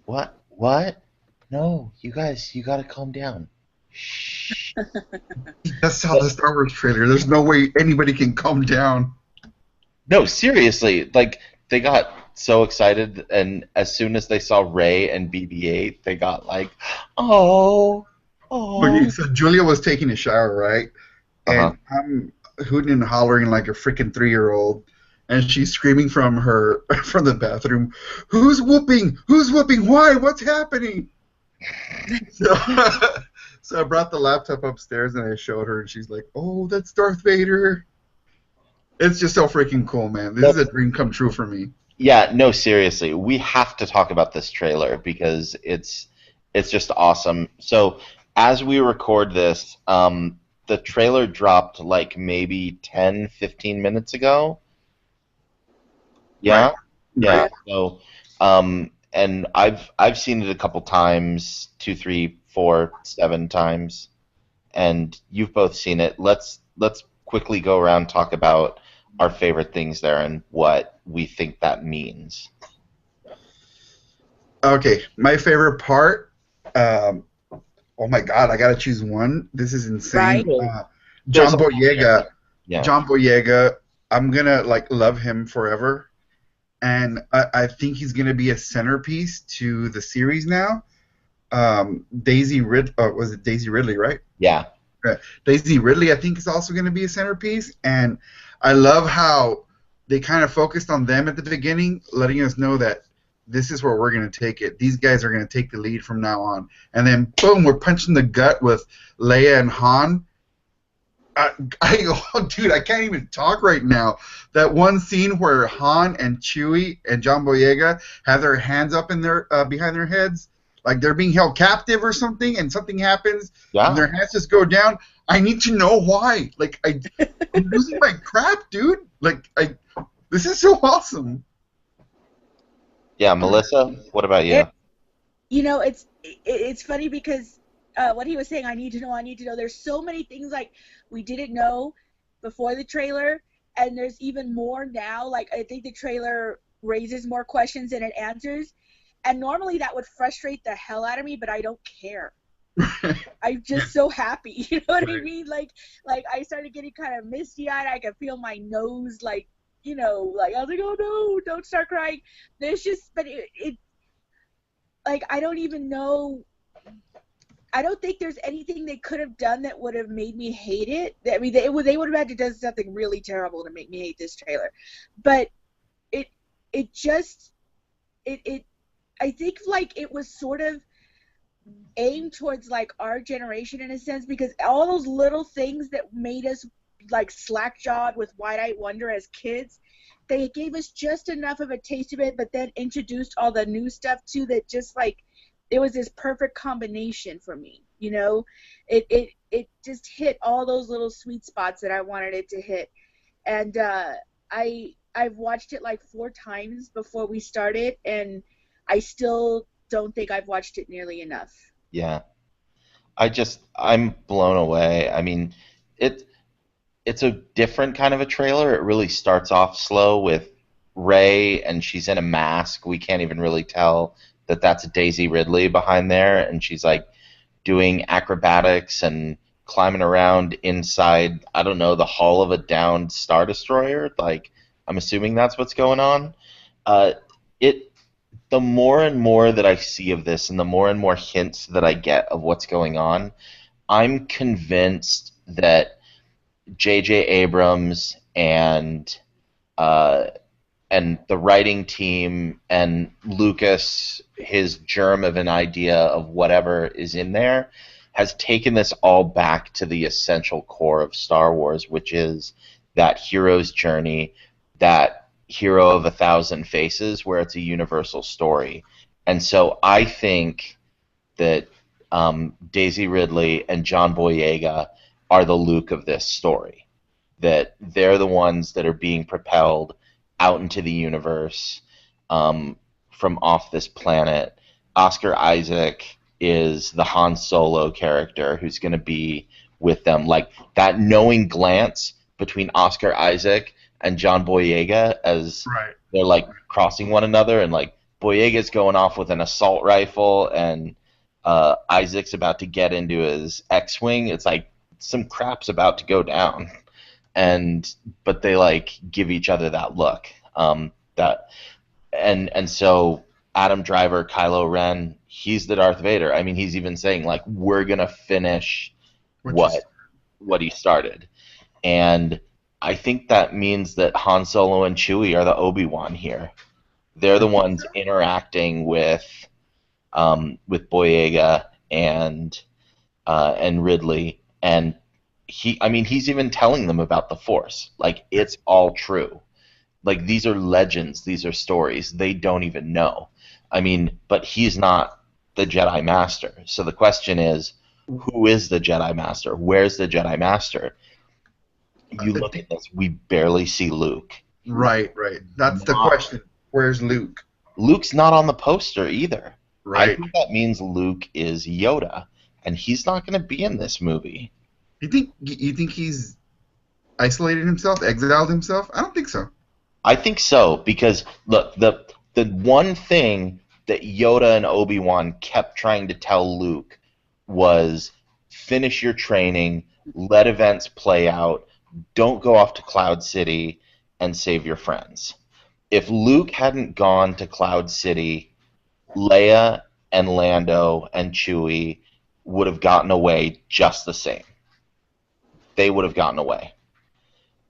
What? What? No, you guys, you gotta calm down. Shh. That's how the Star Wars trailer. There's no way anybody can calm down. No, seriously, like they got so excited, and as soon as they saw Ray and BB-8, they got like, oh, Okay, oh. so Julia was taking a shower, right? Uh-huh. And I'm hooting and hollering like a freaking 3-year-old, and she's screaming from her from the bathroom, "Who's whooping? Who's whooping? Why? What's happening?" So, so I brought the laptop upstairs and I showed her, and she's like, "Oh, that's Darth Vader." It's just so freaking cool, man. This is a That's dream come true for me. Yeah, no, seriously, we have to talk about this trailer because it's just awesome. So as we record this, the trailer dropped like maybe 10, 15 minutes ago. Right, Yeah, right. yeah. So, and I've seen it a couple times, two, three, four, seven times, and you've both seen it. Let's quickly go around and talk about our favorite things there and what we think that means. Okay, my favorite part. Um, oh my God, I gotta choose one. This is insane. Right? Well, there's John a lot there. Boyega. Yeah. John Boyega. I'm gonna like love him forever, and I think he's gonna be a centerpiece to the series now. Was it Daisy Ridley, right? Yeah. Daisy Ridley, I think, is also going to be a centerpiece, and I love how they kind of focused on them at the beginning, letting us know that this is where we're going to take it. These guys are going to take the lead from now on, and then boom, we're punching the gut with Leia and Han. Oh, dude, I can't even talk right now. That one scene where Han and Chewie and John Boyega have their hands up in their behind their heads, like they're being held captive or something, and something happens, and Yeah. their hands just go down. I need to know why. I'm losing my crap, dude. This is so awesome. Yeah, Melissa, what about you? It, it's funny because what he was saying, I need to know, I need to know. There's so many things like we didn't know before the trailer, and there's even more now. Like I think the trailer raises more questions than it answers, and normally that would frustrate the hell out of me, but I don't care. I'm just so happy. You know what I Right. mean? Like I started getting kind of misty eyed. I could feel my nose like like I was like, oh no, don't start crying. There's just, but it like I don't even know. I don't think there's anything they could have done that would have made me hate it. I mean, they would have had to do something really terrible to make me hate this trailer. But it it just it I think like it was sort of aimed towards like our generation in a sense because all those little things that made us like slack-jawed with wide-eyed wonder as kids, they gave us just enough of a taste of it, but then introduced all the new stuff too that just like it was this perfect combination for me. It just hit all those little sweet spots that I wanted it to hit. And I've watched it like 4 times before we started, and I still don't think I've watched it nearly enough. Yeah. I'm blown away. I mean, it it's a different kind of a trailer. It really starts off slow with Ray and she's in a mask. We can't even really tell that that's Daisy Ridley behind there and she's like doing acrobatics and climbing around inside, I don't know, the hull of a downed Star Destroyer. Like, I'm assuming that's what's going on. Uh, it the more and more that I see of this and the more and more hints that I get of what's going on, I'm convinced that J.J. Abrams uh, and the writing team and Lucas, his germ of an idea of whatever is in there, has taken this all back to the essential core of Star Wars, which is that hero's journey, that hero of a thousand faces, where it's a universal story. And so I think that Daisy Ridley and John Boyega are the Luke of this story. That they're the ones that are being propelled out into the universe from off this planet. Oscar Isaac is the Han Solo character who's going to be with them. Like that knowing glance between Oscar Isaac and John Boyega as Right. they're like crossing one another and like Boyega's going off with an assault rifle, and Isaac's about to get into his X-wing. It's like some crap's about to go down, but they like give each other that look. So Adam Driver, Kylo Ren, he's the Darth Vader. I mean, he's even saying like, we're gonna finish what he started, and I think that means that Han Solo and Chewie are the Obi-Wan here. They're the ones interacting with Boyega and Ridley, and he's even telling them about the Force. Like, it's all true. Like, these are legends, these are stories. They don't even know. I mean, but he's not the Jedi Master. So the question is, who is the Jedi Master? Where's the Jedi Master? You look at this, we barely see Luke. Right. That's the question. Where's Luke? Luke's not on the poster either. Right. I think that means Luke is Yoda, and he's not going to be in this movie. You think he's isolated himself, exiled himself? I don't think so. I think so, because look, the one thing that Yoda and Obi-Wan kept trying to tell Luke was finish your training, let events play out, don't go off to Cloud City and save your friends. If Luke hadn't gone to Cloud City, Leia and Lando and Chewie would have gotten away just the same. They would have gotten away.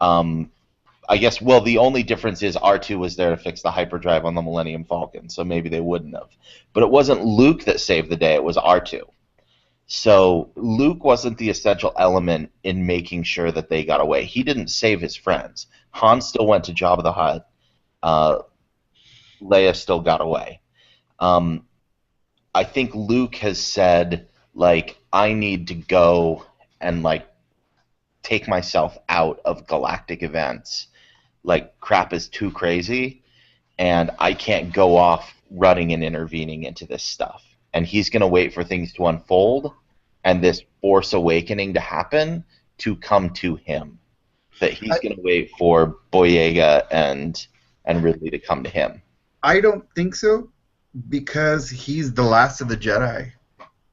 I guess, well, the only difference is R2 was there to fix the hyperdrive on the Millennium Falcon, so maybe they wouldn't have. But it wasn't Luke that saved the day, it was R2. So Luke wasn't the essential element in making sure that they got away. He didn't save his friends. Han still went to Jabba the Hutt. Leia still got away. I think Luke has said, like, I need to go and, like, take myself out of galactic events. Like, crap is too crazy, and I can't go off running and intervening into this stuff. And he's going to wait for things to unfold and this Force awakening to happen to come to him. That he's going to wait for Boyega and Ridley to come to him. I don't think so, because he's the last of the Jedi,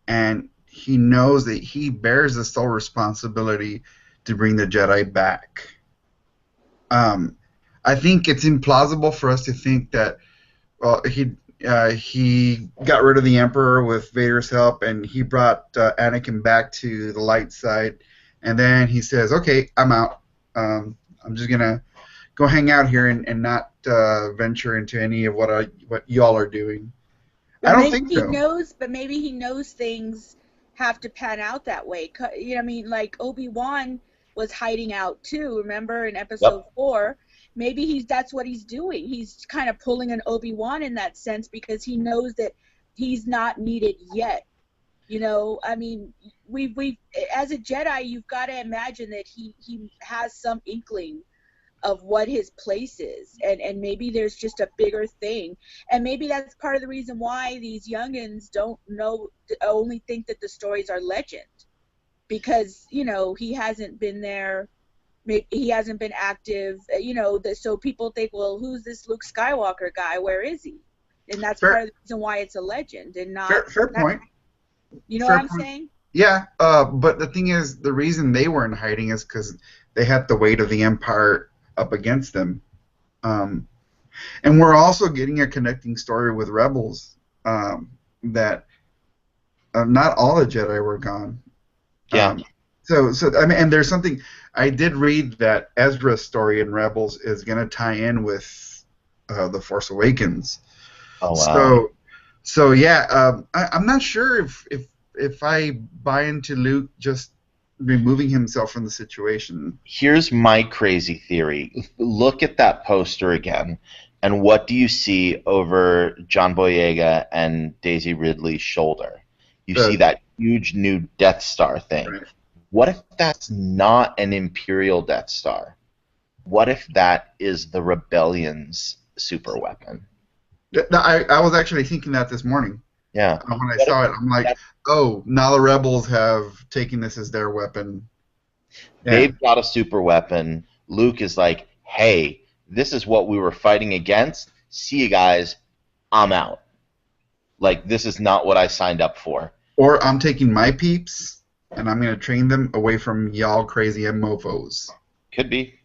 and he knows that he bears the sole responsibility to bring the Jedi back. I think it's implausible for us to think that he got rid of the Emperor with Vader's help, and he brought Anakin back to the light side, and then he says, okay, I'm out. I'm just going to go hang out here and not venture into any of what y'all are doing. But I don't think so. But maybe he knows things have to pan out that way. You know, I mean, like Obi-Wan was hiding out too, remember, in Episode 4? Maybe that's what he's doing. He's kind of pulling an Obi-Wan in that sense, because he knows that he's not needed yet. You know, I mean, we as a Jedi, you've got to imagine that he has some inkling of what his place is, and maybe there's just a bigger thing, and maybe that's part of the reason why these youngins don't know, only think that the stories are legend, because, you know, he hasn't been there, he hasn't been active, you know, so people think, well, who's this Luke Skywalker guy, where is he? And that's part of the reason why it's a legend and not fair point. You know Fair what I'm point. saying? Yeah, but the thing is, the reason they weren't hiding is because they had the weight of the Empire up against them. And we're also getting a connecting story with Rebels, that not all the Jedi were gone. Yeah. So I mean, and there's something I did read that Ezra's story in Rebels is going to tie in with the Force Awakens. Oh wow. So yeah, I'm not sure if I buy into Luke just removing himself from the situation. Here's my crazy theory. Look at that poster again, and what do you see over John Boyega and Daisy Ridley's shoulder? You see that huge new Death Star thing. Right. What if that's not an Imperial Death Star? What if that is the Rebellion's super weapon? I was actually thinking that this morning. Yeah. When I saw it, I'm like, oh, now the Rebels have taken this as their weapon. Yeah. They've got a super weapon. Luke is like, hey, this is what we were fighting against. See you guys. I'm out. Like, this is not what I signed up for. Or I'm taking my peeps and I'm gonna train them away from y'all crazy mofos. Could be.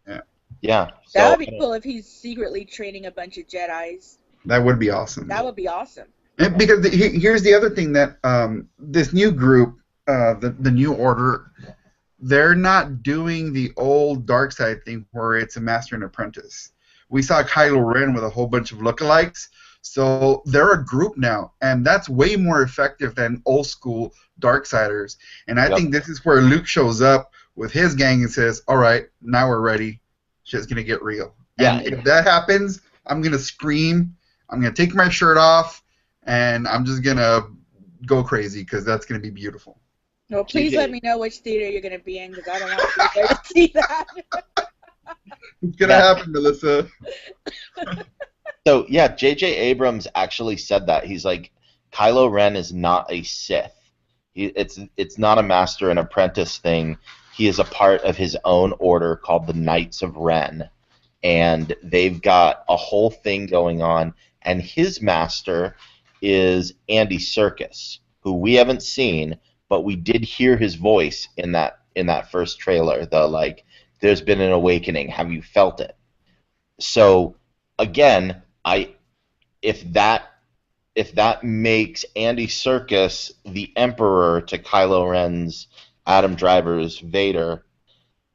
Yeah. Yeah. That So would be cool if he's secretly training a bunch of Jedis. That would be awesome. That would be awesome. And because here's the other thing that this new group, the new order, they're not doing the old dark side thing where it's a master and apprentice. We saw Kylo Ren with a whole bunch of lookalikes, so they're a group now, and that's way more effective than old school Darksiders. And I think this is where Luke shows up with his gang and says, "All right, now we're ready. Shit's gonna get real." Yeah. And if that happens, I'm gonna scream. I'm gonna take my shirt off, and I'm just gonna go crazy because that's gonna be beautiful. Well, please let me know which theater you're going to be in, because I don't want to be there to see that. It's gonna happen, Melissa. So yeah, J.J. Abrams actually said that. He's like, Kylo Ren is not a Sith. It's not a master and apprentice thing. He is a part of his own order called the Knights of Ren, and they've got a whole thing going on. And his master is Andy Serkis, who we haven't seen, but we did hear his voice in that first trailer. The like, there's been an awakening. Have you felt it? So again, if that makes Andy Serkis the Emperor to Kylo Ren's Adam Driver's Vader,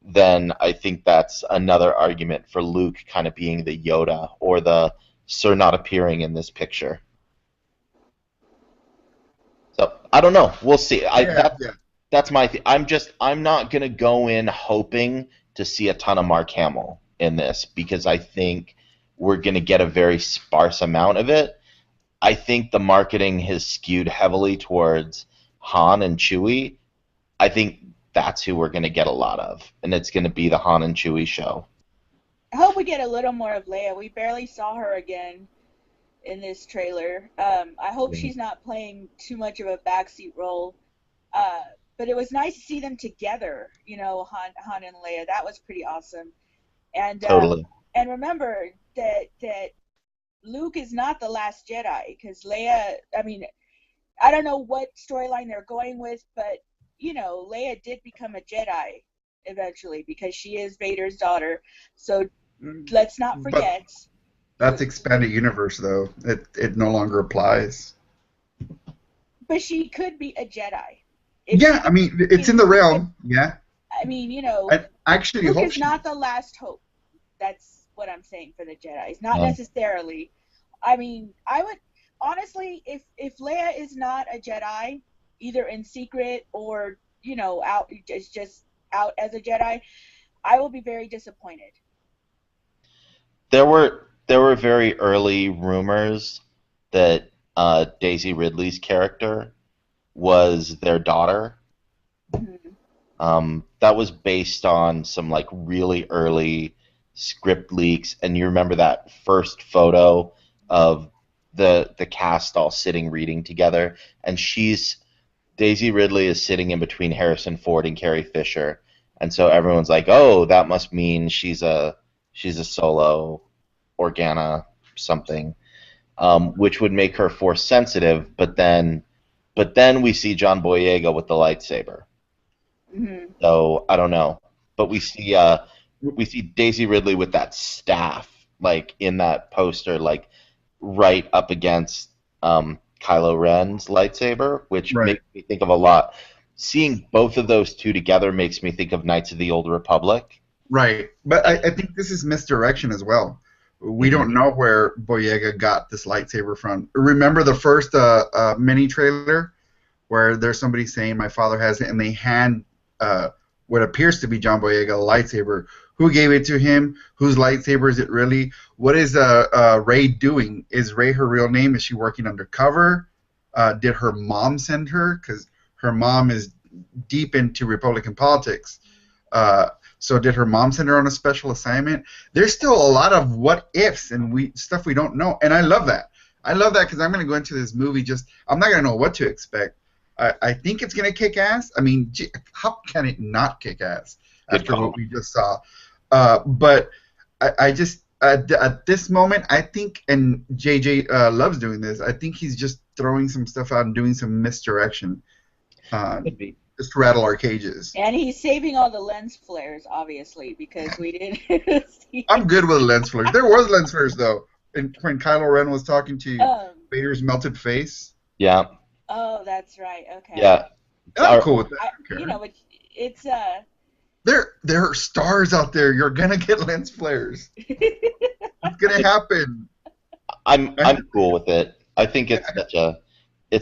then I think that's another argument for Luke kind of being the Yoda or the Sir not appearing in this picture. So I don't know. We'll see. That's my thing. I'm not gonna go in hoping to see a ton of Mark Hamill in this, because I think we're gonna get a very sparse amount of it. I think the marketing has skewed heavily towards Han and Chewie. I think that's who we're gonna get a lot of, and it's gonna be the Han and Chewie show. I hope we get a little more of Leia. We barely saw her again in this trailer. I hope she's not playing too much of a backseat role. But it was nice to see them together, Han and Leia. That was pretty awesome. And Totally. And remember that Luke is not the last Jedi, because Leia, I don't know what storyline they're going with, but, Leia did become a Jedi eventually, because she is Vader's daughter. So let's not forget. But that's expanded universe, though. It no longer applies. But she could be a Jedi. It's in the realm. Yeah. I actually Luke hope is not the last hope. That's what I'm saying for the Jedis. Not necessarily. I would honestly, if Leia is not a Jedi, either in secret or out as a Jedi, I will be very disappointed. There were very early rumors that Daisy Ridley's character was their daughter. Mm-hmm. That was based on some like really early script leaks, and you remember that first photo of the cast all sitting reading together, and Daisy Ridley is sitting in between Harrison Ford and Carrie Fisher, and so everyone's like, oh, that must mean she's a Solo Organa something, which would make her Force sensitive, but then we see John Boyega with the lightsaber. Mm-hmm. So I don't know, but we see Daisy Ridley with that staff, like in that poster, like right up against Kylo Ren's lightsaber, which makes me think of a lot. Seeing both of those two together makes me think of Knights of the Old Republic. Right, but I think this is misdirection as well. We don't know where Boyega got this lightsaber from. Remember the first mini trailer where there's somebody saying my father has it, and they hand what appears to be John Boyega a lightsaber. Who gave it to him? Whose lightsaber is it really? What is Rey doing? Is Rey her real name? Is she working undercover? Did her mom send her? Because her mom is deep into Republican politics. So did her mom send her on a special assignment? There's still a lot of what ifs and stuff we don't know, and I love that. I love that because I'm going to go into this movie I'm not going to know what to expect. I think it's going to kick ass. How can it not kick ass after what we just saw? But I just at this moment, I think, and JJ loves doing this. I think he's just throwing some stuff out and doing some misdirection, Could be. just to rattle our cages. And he's saving all the lens flares, obviously, because we didn't see. I'm good with lens flares. There was lens flares though, when Kylo Ren was talking to Vader's melted face. Yeah. Oh, that's right. Okay. Yeah. I'm cool with that. You know, it's There are stars out there. You're gonna get lens flares. It's gonna happen. I'm cool with it. I think it's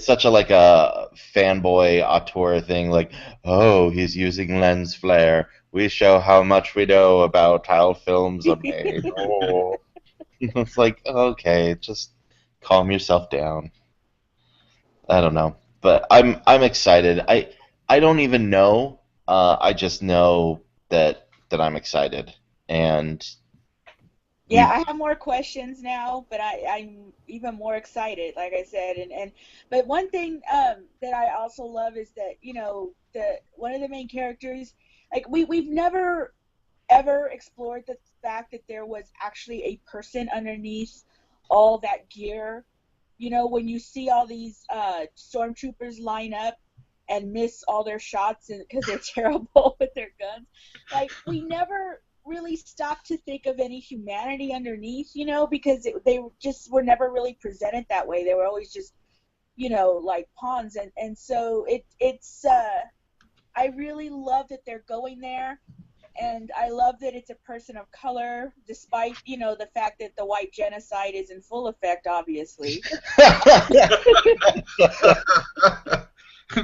such a like a fanboy auteur thing. Like, oh, he's using lens flare. We show how much we know about how films are made. Oh. It's like, okay, just calm yourself down. I don't know, but I'm excited. I don't even know. I just know that I'm excited, and yeah. I have more questions now, but I'm even more excited. Like I said, but one thing that I also love is that one of the main characters, like we've never ever explored the fact that there was actually a person underneath all that gear. When you see all these stormtroopers line up and miss all their shots because they're terrible with their guns, like we never really stopped to think of any humanity underneath, because they just were never really presented that way. They were always just, like pawns, and so it's I really love that they're going there. And I love that it's a person of color, despite, the fact that the white genocide is in full effect, obviously.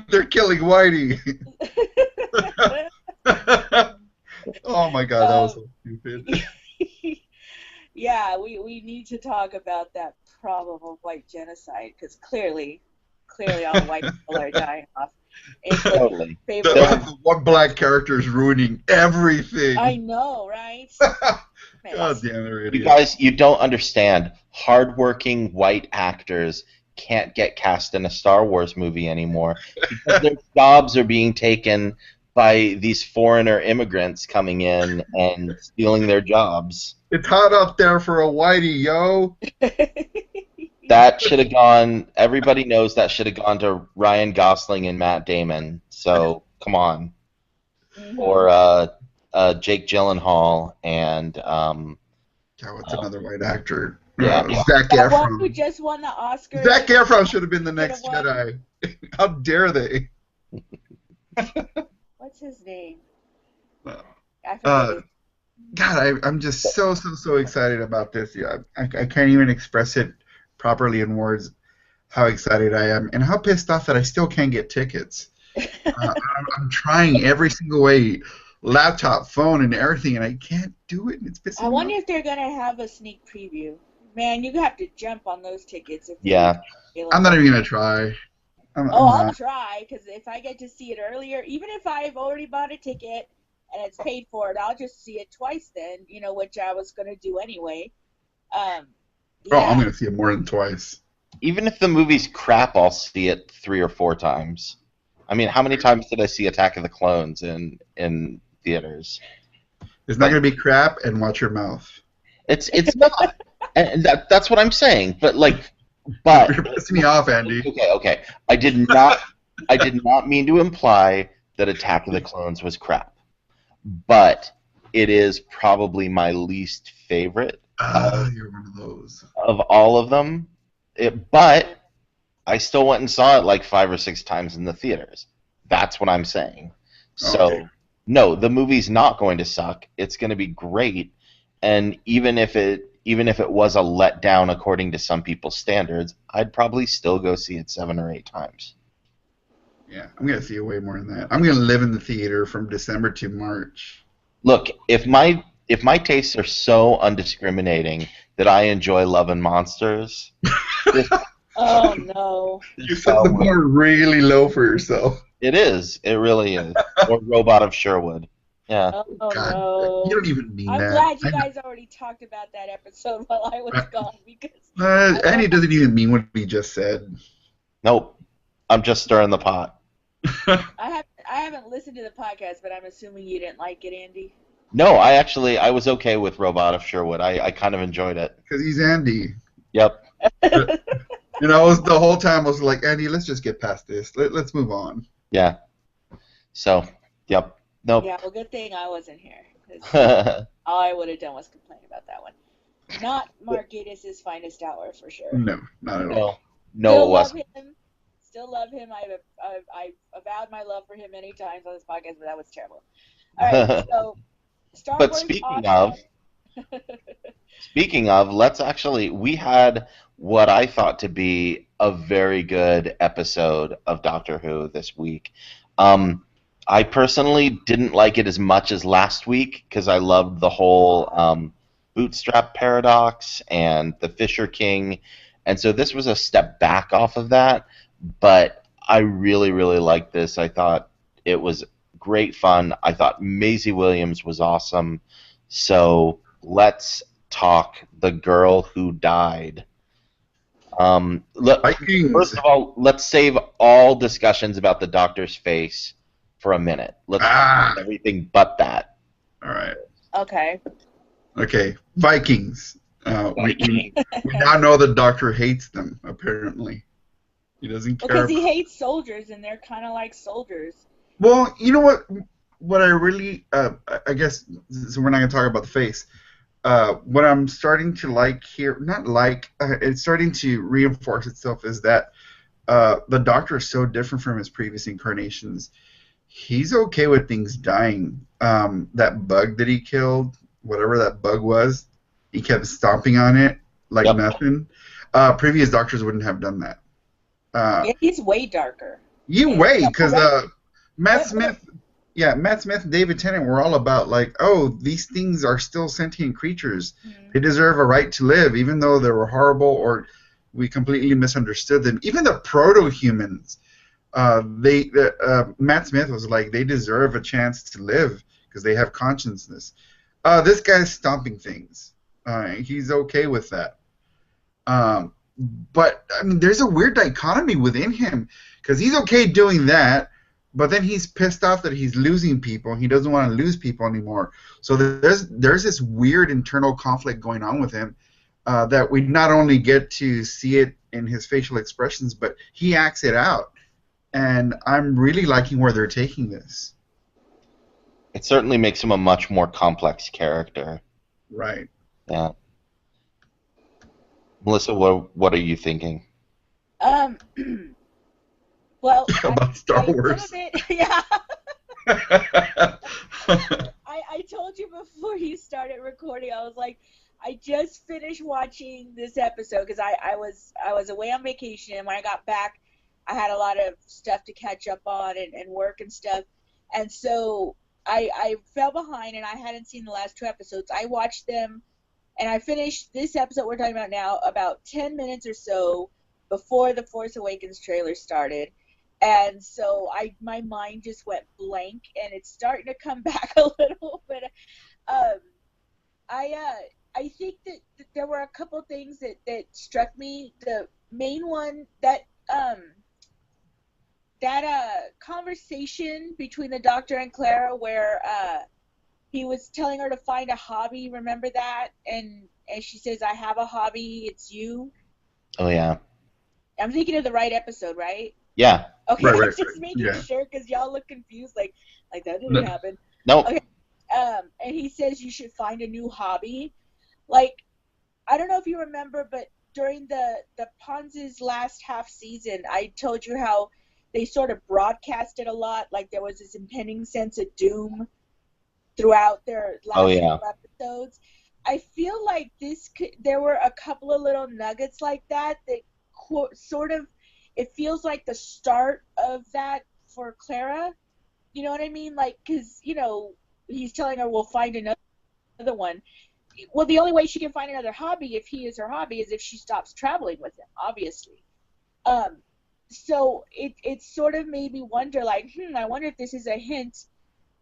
They're killing Whitey. Oh my God, that was so stupid. Yeah, we need to talk about that probable white genocide, because clearly all white people are dying off. Totally. The one black character is ruining everything. I know, right? God damn, they're idiots. You guys, you don't understand. Hardworking white actors can't get cast in a Star Wars movie anymore because their jobs are being taken by these foreigner immigrants coming in and stealing their jobs. It's hot up there for a whitey, yo. That should have gone. Everybody knows that should have gone to Ryan Gosling and Matt Damon. So come on, or Jake Gyllenhaal and God, what's another white actor? Yeah, Zac Efron. One who just won the Oscar. Zac Efron should have been the next Jedi. How dare they? What's his name? I forget. God, I'm just so excited about this. Yeah, I can't even express it properly in words how excited I am and how pissed off that I still can't get tickets. I'm trying every single way, laptop, phone, and everything, and I can't do it. And it's pissing me off. I wonder if they're gonna have a sneak preview. Man, you have to jump on those tickets. I'm not even gonna try. I'll try, because if I get to see it earlier, even if I've already bought a ticket and it's paid for it, I'll just see it twice then, which I was gonna do anyway. Yeah. Oh, I'm going to see it more than twice. Even if the movie's crap, I'll see it 3 or 4 times. I mean, how many times did I see Attack of the Clones in theaters? It's not going to be crap, and watch your mouth. It's not, and that's what I'm saying. But you're pissing me off, Andy. Okay. I did not mean to imply that Attack of the Clones was crap, but it is probably my least favorite. You're one of those. Of all of them, but I still went and saw it like 5 or 6 times in the theaters. That's what I'm saying. So, no, the movie's not going to suck. It's going to be great, and even if it was a letdown according to some people's standards, I'd probably still go see it 7 or 8 times. Yeah, I'm going to see it way more than that. I'm going to live in the theater from December to March. Look, if my tastes are so undiscriminating that I enjoy Love and Monsters. Oh no! You set the bar really low for yourself. It is. It really is. Or Robot of Sherwood. Yeah. Oh God, no! you don't even mean I'm that. glad you guys already talked about that episode while I was gone, because Andy doesn't even mean what he just said. Nope. I'm just stirring the pot. I haven't listened to the podcast, but I'm assuming you didn't like it, Andy. No, I was okay with Robot of Sherwood. I kind of enjoyed it. Because he's Andy. Yep. The whole time I was like, Andy, let's just get past this. Let's move on. Yeah. So, yep. Nope. Yeah, well, good thing I wasn't here, because all I would have done was complain about that one. Not Mark Gatiss' finest hour, for sure. No, not at all. No, Still it wasn't. love him. Still love him. I've avowed my love for him many times on this podcast, but that was terrible. All right, so Star But Wars. speaking of, we had what I thought to be a very good episode of Doctor Who this week. I personally didn't like it as much as last week because I loved the whole bootstrap paradox and the Fisher King, and so this was a step back off of that. But I really, really liked this. I thought it was great fun. I thought Maisie Williams was awesome. So let's talk The Girl Who Died. Vikings. First of all, let's save all discussions about the Doctor's face for a minute. Let's talk about everything but that. All right. Okay. Vikings. We now know the Doctor hates them, apparently. He doesn't care. Because he hates soldiers, and they're kind of like soldiers. Well, you know what? What I really, I guess, so we're not going to talk about the face. What I'm starting to like here, not like, it's starting to reinforce itself, is that the Doctor is so different from his previous incarnations. He's okay with things dying. That bug that he killed, whatever that bug was, he kept stomping on it like nothing. Previous Doctors wouldn't have done that. Yeah, he's way darker. Because Matt Smith, David Tennant were all about like, oh, these things are still sentient creatures. Mm-hmm. They deserve a right to live, even though they were horrible or we completely misunderstood them. Even the proto-humans, Matt Smith was like, they deserve a chance to live because they have consciousness. This guy's stomping things. He's okay with that. But I mean, there's a weird dichotomy within him because he's okay doing that, but then he's pissed off that he's losing people. He doesn't want to lose people anymore. So there's this weird internal conflict going on with him that we not only get to see it in his facial expressions, but he acts it out. And I'm really liking where they're taking this. It certainly makes him a much more complex character. Right. Yeah. Melissa, what are you thinking? Well, about Star Wars. Yeah. I told you before you started recording, I was like, I just finished watching this episode because I was away on vacation. When I got back, I had a lot of stuff to catch up on and work and stuff. And so I fell behind and I hadn't seen the last two episodes. I watched them. And I finished this episode we're talking about now about 10 minutes or so before the Force Awakens trailer started. And so my mind just went blank, and it's starting to come back a little. But I think that there were a couple things that struck me. The main one, that conversation between the Doctor and Clara where he was telling her to find a hobby, remember that? And she says, I have a hobby, it's you. Oh, yeah. I'm thinking of the right episode, right? Yeah. Okay, right, just making sure, because y'all look confused, like that didn't happen. Nope. Okay, and he says you should find a new hobby. Like, I don't know if you remember, but during the Ponz's last half season, I told you how they sort of broadcasted a lot, like there was this impending sense of doom throughout their last few episodes. I feel like there were a couple of little nuggets like that sort of, it feels like the start of that for Clara. You know what I mean? Like, because, he's telling her we'll find another one. Well, the only way she can find another hobby, if he is her hobby, is if she stops traveling with him, obviously. So it sort of made me wonder, like, I wonder if this is a hint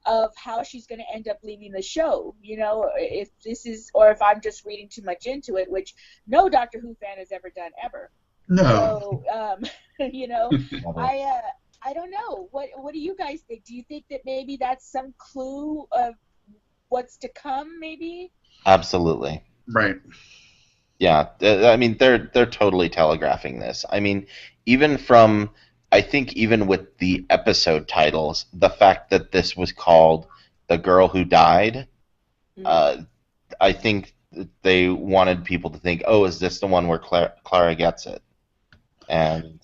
of how she's going to end up leaving the show, if this is, or if I'm just reading too much into it, which no Doctor Who fan has ever done, ever. No. So, I don't know. What do you guys think? Do you think that maybe that's some clue of what's to come, maybe. Absolutely. Right. Yeah, I mean they're totally telegraphing this. I mean, even from I think even with the episode titles, the fact that this was called "The Girl Who Died," Mm. uh, I think that they wanted people to think, "Oh, is this the one where Clara gets it?" And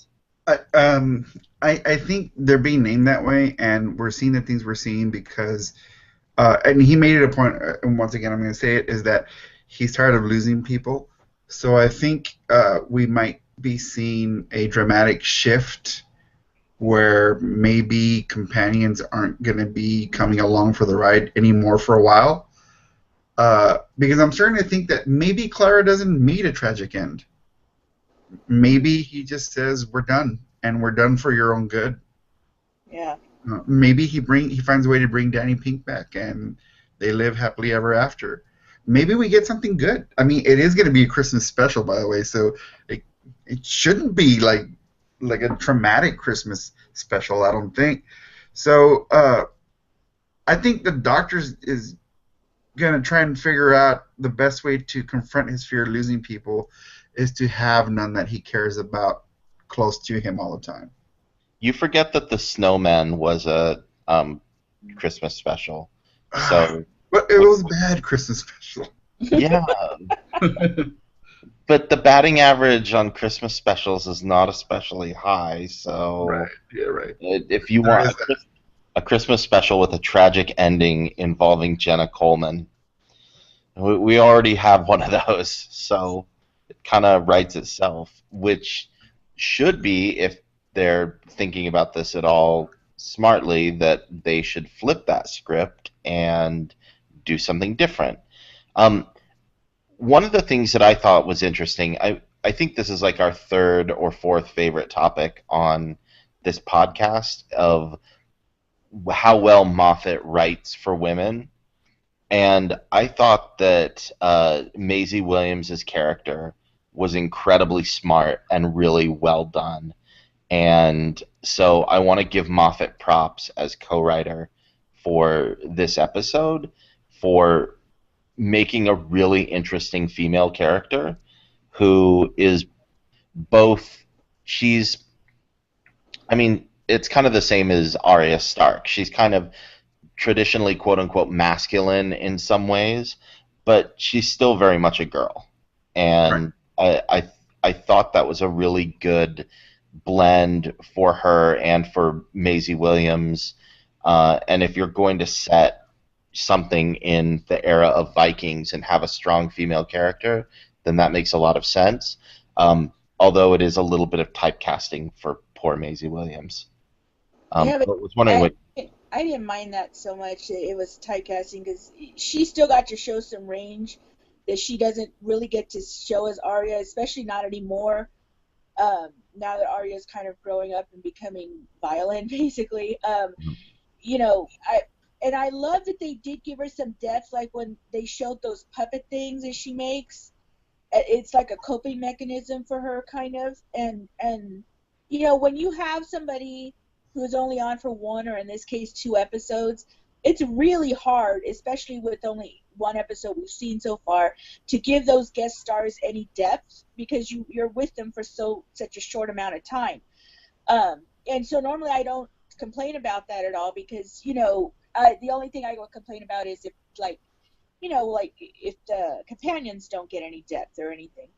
I, um, I think they're being named that way, and we're seeing the things we're seeing because, and he made it a point, and once again, I'm going to say it, is that he's tired of losing people. So I think we might be seeing a dramatic shift where maybe companions aren't going to be coming along for the ride anymore for a while. Because I'm starting to think that maybe Clara doesn't meet a tragic end. Maybe he just says, "We're done, and we're done for your own good." Yeah. Maybe he finds a way to bring Danny Pink back, and they live happily ever after. Maybe we get something good. I mean, it is going to be a Christmas special, by the way, so it it shouldn't be like a traumatic Christmas special. I don't think so. I think the doctor is going to try and figure out the best way to confront his fear of losing people is to have none that he cares about close to him all the time. you forget that the Snowman was a Christmas special. So But it was a bad Christmas special. yeah, but the batting average on Christmas specials is not especially high. So Right. Yeah. Right. if you There want is that. a Christmas special with a tragic ending involving Jenna Coleman, we already have one of those. So it kind of writes itself, which should be, if they're thinking about this at all smartly, that they should flip that script and do something different. Um, One of the things that I thought was interesting, I think this is like our third or fourth favorite topic on this podcast of how well Moffat writes for women. And I thought that Maisie Williams' character was incredibly smart and really well done. And so I want to give Moffat props as co-writer for this episode for making a really interesting female character who is both she's I mean it's kind of the same as Arya Stark. She's kind of traditionally quote unquote masculine in some ways, but she's still very much a girl. Right. And I thought that was a really good blend for her and for Maisie Williams. And if you're going to set something in the era of Vikings and have a strong female character, then that makes a lot of sense. Although it is a little bit of typecasting for poor Maisie Williams. Yeah, I but was wondering what. I didn't mind that so much. It was typecasting because she still got to show some range that she doesn't really get to show as Arya, especially not anymore. Now that Arya's kind of growing up and becoming violent, basically. You know, I love that they did give her some depth, like when they showed those puppet things that she makes. It's like a coping mechanism for her, kind of. And you know, when you have somebody who's only on for one, or in this case 2 episodes, it's really hard, especially with only one episode we've seen so far, to give those guest stars any depth because you're with them for such a short amount of time. And so normally I don't complain about that at all because, you know, the only thing I will complain about is if, like, you know, like if the companions don't get any depth or anything.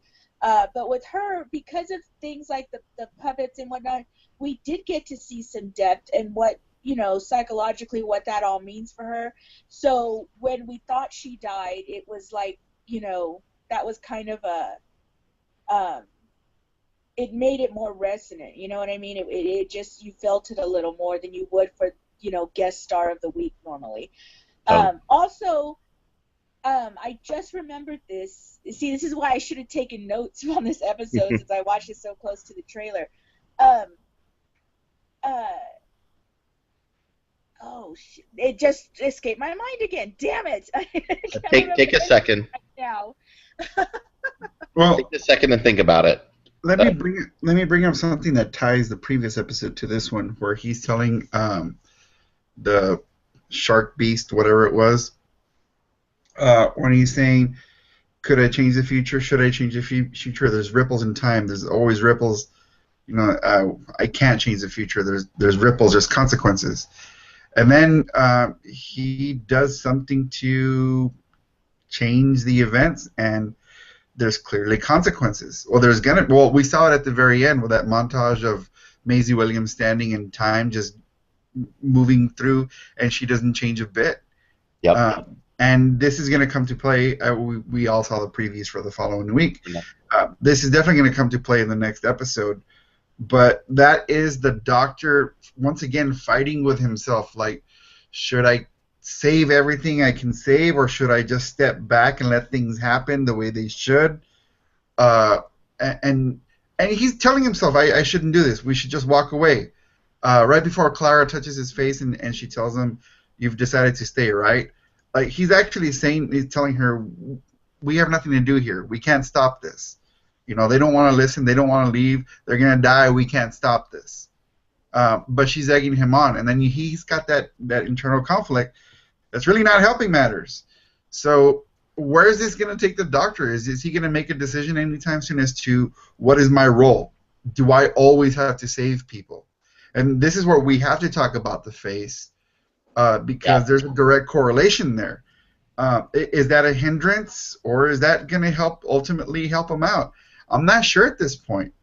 But with her, because of things like the puppets and whatnot, we did get to see some depth and what, you know, psychologically what that all means for her. So when we thought she died, it was like, you know, that was kind of it made it more resonant. You know what I mean? It just, you felt it a little more than you would for, you know, guest star of the week normally. Also, I just remembered this. See, this is why I should have taken notes on this episode since I watched it so close to the trailer. Oh, shit. It just escaped my mind again. Damn it. Take a second. Right now. Well, Take a second and think about it. let me bring up something that ties the previous episode to this one, where he's telling the shark beast, whatever it was, when he's saying, "Could I change the future? Should I change the future?" There's ripples in time. There's always ripples. I can't change the future. There's ripples. There's consequences. And then he does something to change the events, and there's clearly consequences. Well, we saw it at the very end with that montage of Maisie Williams standing in time, just moving through, and she doesn't change a bit. Yep. And this is going to come to play. We all saw the previews for the following week. Yeah. This is definitely going to come to play in the next episode. But that is the Doctor once again fighting with himself. Like, should I save everything I can save, or should I just step back and let things happen the way they should? And he's telling himself, I shouldn't do this. We should just walk away. Right before Clara touches his face and she tells him, "You've decided to stay, right?" Like, he's telling her, "We have nothing to do here. We can't stop this. They don't want to listen. They don't want to leave. They're going to die. We can't stop this." But she's egging him on. And then he's got that internal conflict that's really not helping matters. So where is this going to take the Doctor? Is he going to make a decision anytime soon as to what is my role? Do I always have to save people? And this is where we have to talk about the face because there's a direct correlation there. Is that a hindrance, or is that going to ultimately help him out? I'm not sure at this point.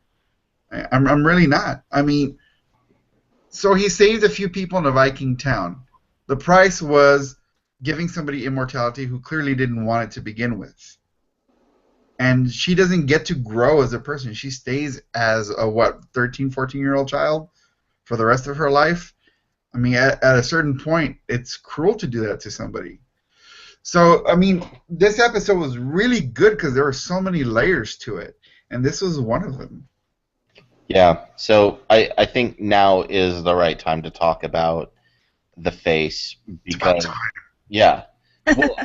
I'm really not. I mean, so he saved a few people in a Viking town. The price was giving somebody immortality who clearly didn't want it to begin with. And she doesn't get to grow as a person. She stays as a, 13, 14-year-old child for the rest of her life? I mean, at a certain point, it's cruel to do that to somebody. So, I mean, this episode was really good because there were so many layers to it. And this was one of them. Yeah, so I think now is the right time to talk about the face because, yeah, well,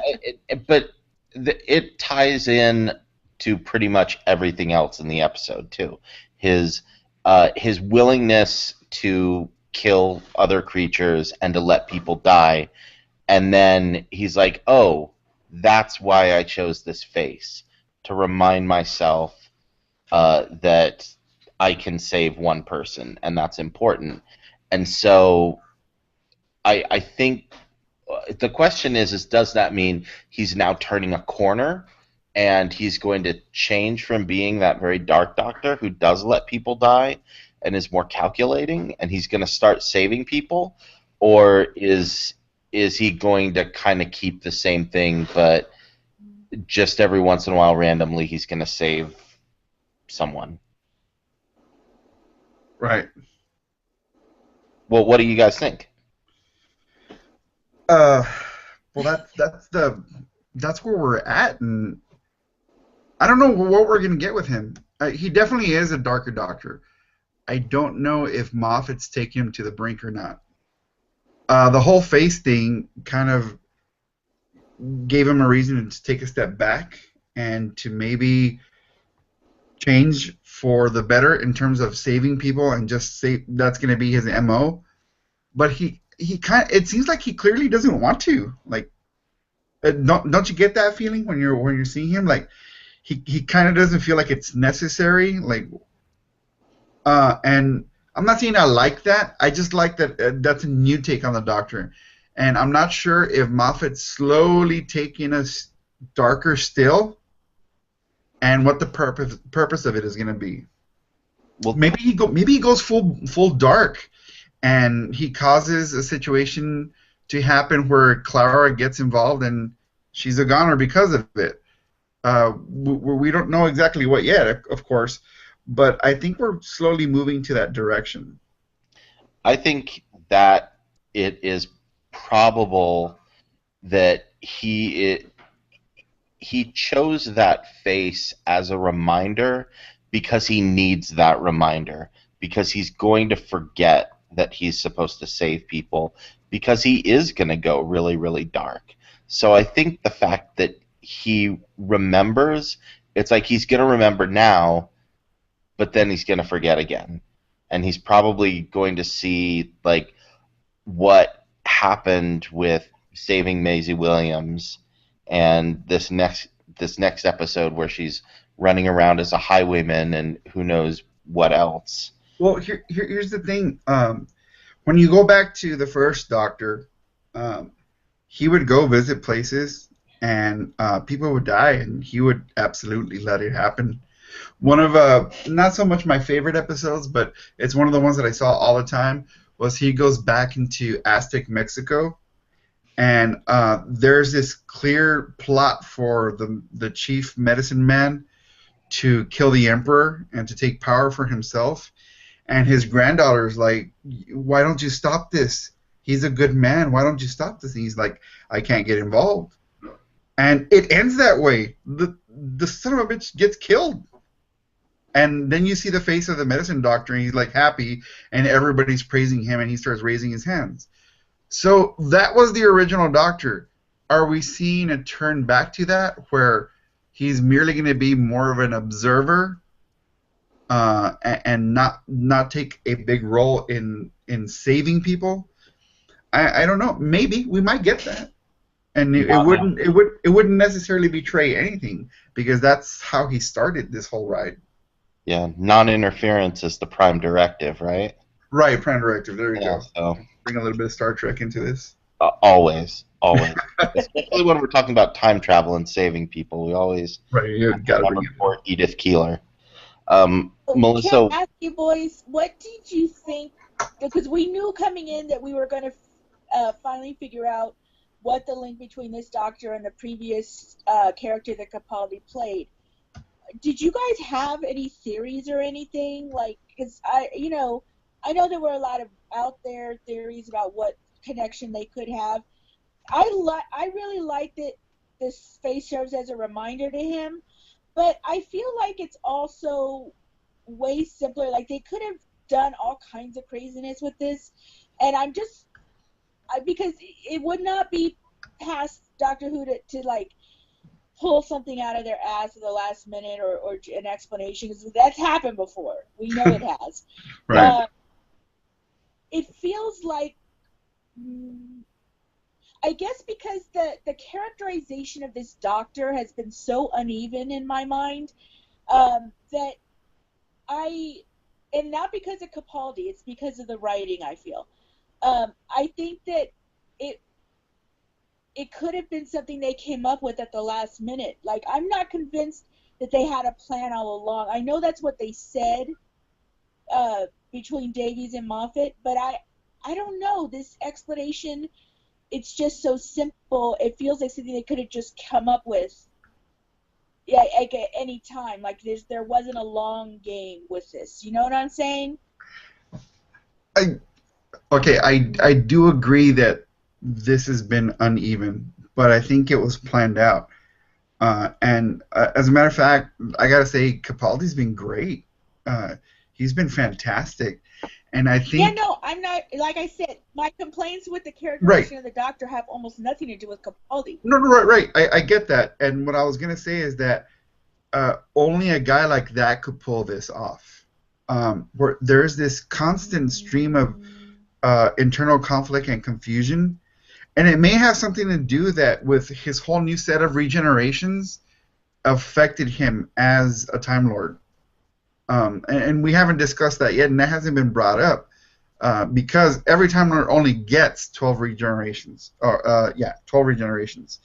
it ties in to pretty much everything else in the episode too. His willingness to kill other creatures and to let people die, and then he's like, "Oh, that's why I chose this face, to remind myself that I can save one person, and that's important." And so I think the question is does that mean he's now turning a corner and he's going to change from being that very dark Doctor who does let people die and is more calculating, and he's going to start saving people? Or is he going to kind of keep the same thing, but just every once in a while randomly he's going to save someone? Right. Well, what do you guys think? Well, that's where we're at, and I don't know what we're gonna get with him. He definitely is a darker Doctor. I don't know if Moffat's taking him to the brink or not. The whole face thing kind of gave him a reason to take a step back and to maybe change for the better in terms of saving people, and just say that's going to be his MO. But it seems like he clearly doesn't want to. Like, don't you get that feeling when you're seeing him? Like, he kind of doesn't feel like it's necessary. Like, and I'm not saying I like that. I just like that that's a new take on the Doctor, and I'm not sure if Moffat's slowly taking us darker still, and what the purpose of it is going to be. Well, maybe he goes full dark, and he causes a situation to happen where Clara gets involved and she's a goner because of it. We don't know exactly what yet, of course, but I think we're slowly moving to that direction. I think that it is probable that he chose that face as a reminder because he needs that reminder, because he's going to forget that he's supposed to save people, because he is going to go really, really dark. So I think the fact that he remembers, it's like he's going to remember now, but then he's going to forget again. And he's probably going to see like what happened with saving Maisie Williams, and this next episode where she's running around as a highwayman and who knows what else. Well, here's the thing. When you go back to the first Doctor, he would go visit places, and people would die, and he would absolutely let it happen. One of not so much my favorite episodes, but it's one of the ones that I saw all the time, was he goes back into Aztec Mexico, and there's this clear plot for the chief medicine man to kill the emperor and to take power for himself. And his granddaughter's like, why don't you stop this? He's a good man. Why don't you stop this? And he's like, I can't get involved. And it ends that way. The son of a bitch gets killed. And then you see the face of the medicine doctor, and he's like happy, and everybody's praising him, and he starts raising his hands. So that was the original Doctor. Are we seeing a turn back to that, where he's merely going to be more of an observer and not take a big role in saving people? I don't know. Maybe we might get that, and it wouldn't necessarily betray anything, because that's how he started this whole ride. Yeah, non-interference is the prime directive, right? Right, prime directive. There you go. So Bring a little bit of Star Trek into this. Always. Especially when we're talking about time travel and saving people, we always right. You got to bring it for Edith Keeler. Melissa, can I ask you boys, what did you think? Because we knew coming in that we were going to finally figure out what the link between this Doctor and the previous character that Capaldi played. Did you guys have any theories or anything? Like, because I know there were a lot of out there theories about what connection they could have. I really like that this face serves as a reminder to him, but I feel like it's also way simpler. Like, they could have done all kinds of craziness with this, and because it would not be past Doctor Who to like pull something out of their ass at the last minute or an explanation, because that's happened before. We know it has. Right. It feels like, I guess because the characterization of this Doctor has been so uneven in my mind, that and not because of Capaldi, it's because of the writing, I feel. I think that it could have been something they came up with at the last minute. Like, I'm not convinced that they had a plan all along. I know that's what they said between Davies and Moffat, but I don't know. This explanation, it's just so simple. It feels like something they could have just come up with at any time. Like, there wasn't a long game with this. You know what I'm saying? I do agree that this has been uneven, but I think it was planned out. And as a matter of fact, I gotta say, Capaldi's been great. He's been fantastic, and I think. Yeah, no, I'm not. Like I said, my complaints with the characterization of the Doctor have almost nothing to do with Capaldi. No, right. I get that, and what I was gonna say is that only a guy like that could pull this off. Where there's this constant stream of internal conflict and confusion. And it may have something to do that with his whole new set of regenerations affected him as a Time Lord. And we haven't discussed that yet, and that hasn't been brought up because every Time Lord only gets 12 regenerations. 12 regenerations.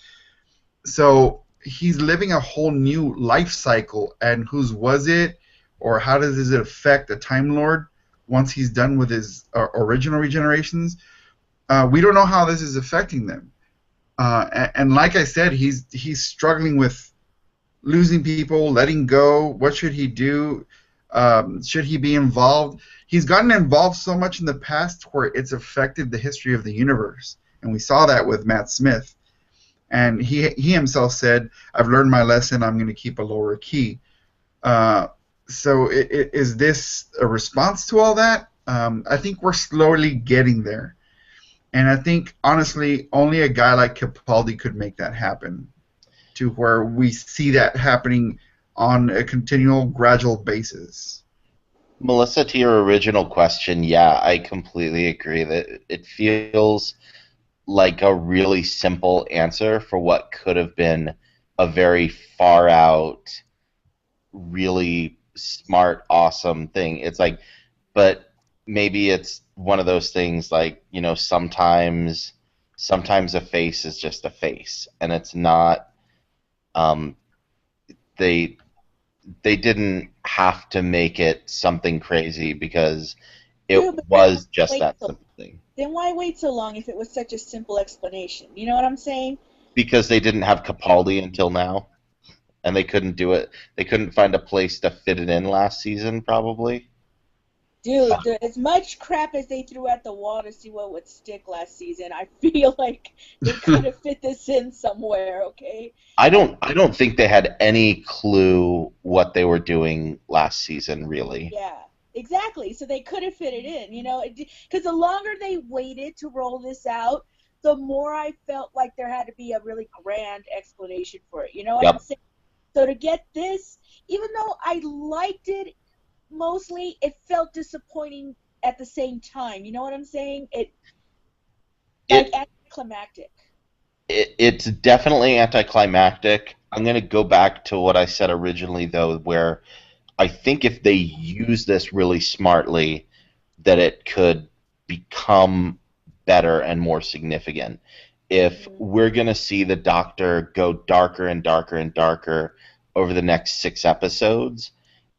So he's living a whole new life cycle, and whose was it, or how does it affect a Time Lord once he's done with his original regenerations? We don't know how this is affecting them, and like I said, he's struggling with losing people, letting go. What should he do? Should he be involved? He's gotten involved so much in the past where it's affected the history of the universe, and we saw that with Matt Smith. And he himself said, "I've learned my lesson. I'm going to keep a lower key." So is this a response to all that? I think we're slowly getting there. And I think, honestly, only a guy like Capaldi could make that happen, to where we see that happening on a continual, gradual basis. Melissa, to your original question, yeah, I completely agree that it feels like a really simple answer for what could have been a very far out, really smart, awesome thing. It's like, but maybe it's one of those things like, sometimes a face is just a face, and it's not. Um, they they didn't have to make it something crazy because it Dude, but was just wait that so simple thing. then why wait so long if it was such a simple explanation? You know what I'm saying? Because they didn't have Capaldi until now, and they couldn't do it. They couldn't find a place to fit it in last season, probably. Dude, as much crap as they threw at the wall to see what would stick last season, I feel like they could have fit this in somewhere, okay? I Like, don't think they had any clue what they were doing last season, really. yeah, exactly. So they could have fit it in, because the longer they waited to roll this out, the more I felt like there had to be a really grand explanation for it. You know what I'm Yep. saying? So to get this, even though I liked it mostly, it felt disappointing at the same time. You know what I'm saying? Like It anticlimactic. it's definitely anticlimactic. I'm going to go back to what I said originally, though, where I think if they use this really smartly, that it could become better and more significant. If Mm-hmm. we're going to see the Doctor go darker and darker and darker over the next 6 episodes,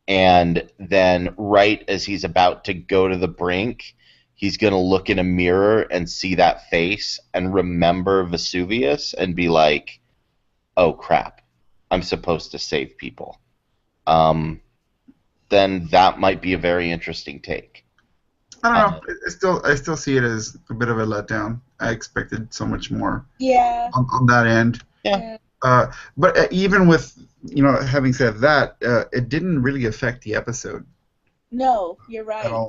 and then right as he's about to go to the brink, he's going to look in a mirror and see that face and remember Vesuvius and be like, oh crap, I'm supposed to save people. Um, then that might be a very interesting take. I don't Uh, know. I still see it as a bit of a letdown. I expected so much more Yeah. on that end. yeah. Yeah. But even with having said that, it didn't really affect the episode No, you're at right. all.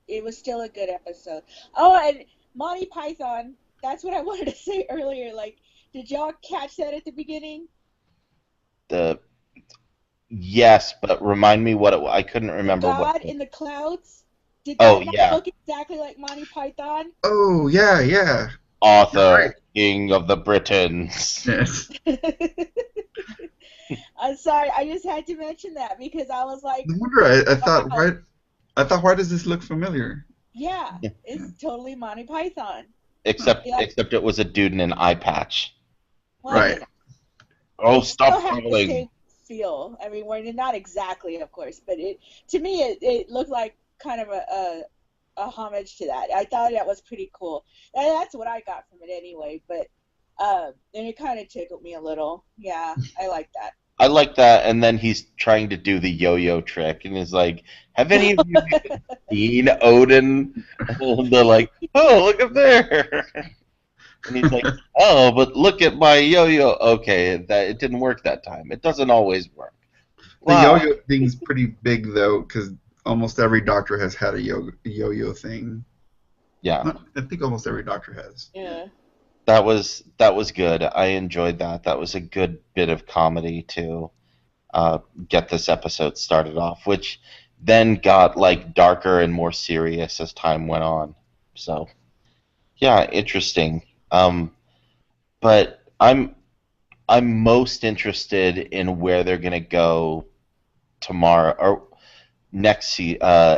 It was still a good episode. Oh, and Monty Python. That's what I wanted to say earlier. Like, did y'all catch that at the beginning? The Yes, but remind me what I couldn't The remember what. God in the clouds. Did Oh that not yeah, look exactly like Monty Python? Oh yeah, yeah. You're right. Arthur, King of the Britons. Yes. I'm sorry, I just had to mention that because I was like, No wonder I thought wow, why does this look familiar? yeah, it's totally Monty Python. Like, Except it was a dude in an eye patch. well, Right. Oh, it still stop had the calling. same feel. I mean, we're not exactly, of course, but to me it looked like kind of a homage to that. I thought that was pretty cool. And that's what I got from it anyway. But and it kind of tickled me a little. Yeah, I like that. I like that, and then he's trying to do the yo-yo trick, and he's like, "Have any of you seen Odin?" And they're like, "Oh, look up there!" And he's like, "Oh, but look at my yo-yo." Okay, that it didn't work that time. It doesn't always work. The Wow. yo-yo thing's pretty big though, because almost every doctor has had a yo-yo thing. Yeah, I think almost every doctor has. Yeah. that was good. I enjoyed that. That was a good bit of comedy to get this episode started off, which then got like darker and more serious as time went on. So yeah, interesting. But I'm most interested in where they're gonna go tomorrow or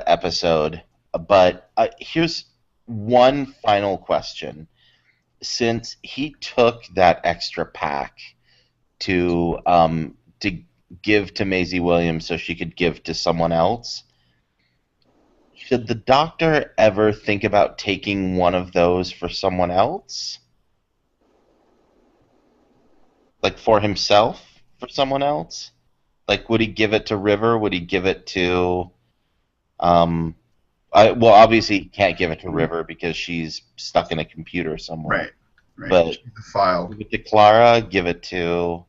episode. But here's one final question: since he took that extra pack to give to Maisie Williams so she could give to someone else, should the Doctor ever think about taking one of those for someone else? Like for himself, for someone else? Like, would he give it to River? Would he give it to? Um, well, obviously he can't give it to River because she's stuck in a computer somewhere. Right. But The file. give it to Clara. Give it to.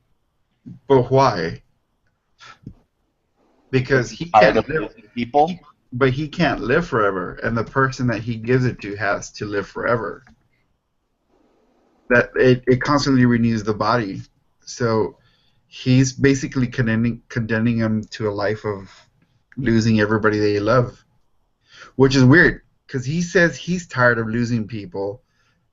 But why? Because he Tired can't of live. losing people. But he can't live forever, and the person that he gives it to has to live forever. That it constantly renews the body, so he's basically condemning him to a life of losing everybody they love, which is weird because he says he's tired of losing people,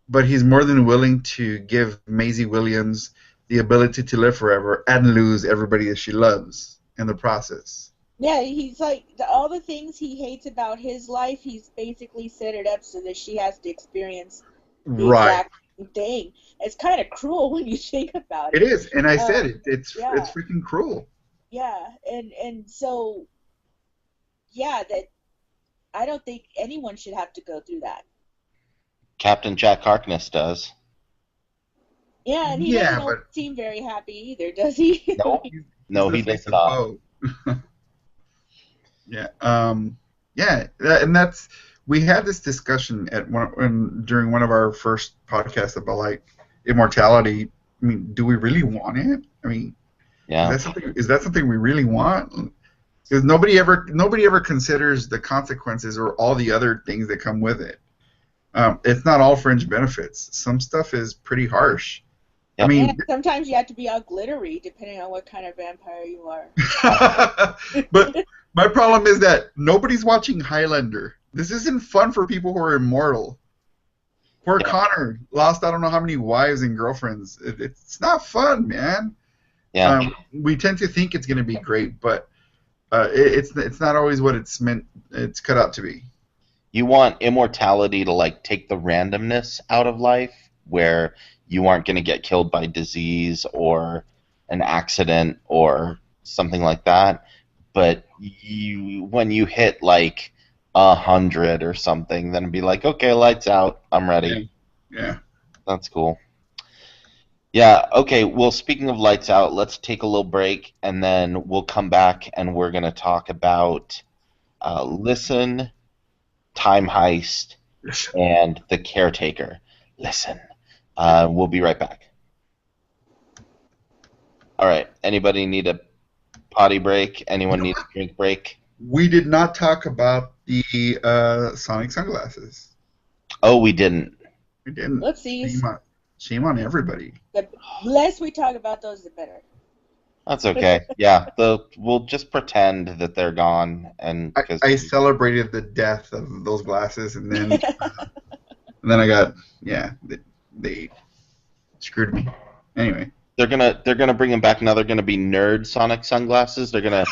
but he's more than willing to give Maisie Williams the ability to live forever and lose everybody that she loves in the process. Yeah, he's like all the things he hates about his life. He's basically set it up so that she has to experience the Right. exact same thing. It's kind of cruel when you think about It it. is, and I said it. It's Yeah, freaking cruel. yeah, and so yeah, that I don't think anyone should have to go through that. Captain Jack Harkness does. Yeah, and he Yeah, doesn't but always seem very happy either, does he? No, he's no, the he face does of not. Poe. Yeah. Yeah, and that's we had this discussion during one of our first podcasts about like immortality. I mean, do we really want it? I mean, Yeah. is that something we really want? Because nobody ever considers the consequences or all the other things that come with it. It's not all fringe benefits. Some stuff is pretty harsh. Yep. I mean, And sometimes you have to be all glittery depending on what kind of vampire you are. but my problem is that nobody's watching Highlander. This isn't fun for people who are immortal. Poor Yeah. Connor lost I don't know how many wives and girlfriends. It's not fun, man. Yeah. We tend to think it's going to be great, but it's not always what it's cut out to be. You want immortality to like take the randomness out of life, where you aren't going to get killed by disease or an accident or something like that. But when you hit like 100 or something, then be like, okay, lights out, I'm ready. Yeah. That's cool. Yeah, okay, well, speaking of lights out, let's take a little break, and then we'll come back, and we're going to talk about Listen, Time Heist, and The Caretaker. Listen. We'll be right back. All right, anybody need a potty break? Anyone need a drink break? We did not talk about the Sonic sunglasses. Oh, we didn't. We didn't. Whoopsies. Shame on everybody. The less we talk about those, the better. That's okay. Yeah, we'll just pretend that they're gone, and because I celebrated the death of those glasses, and then I got they screwed me. Anyway, they're gonna bring them back now. They're gonna be nerd Sonic sunglasses. They're gonna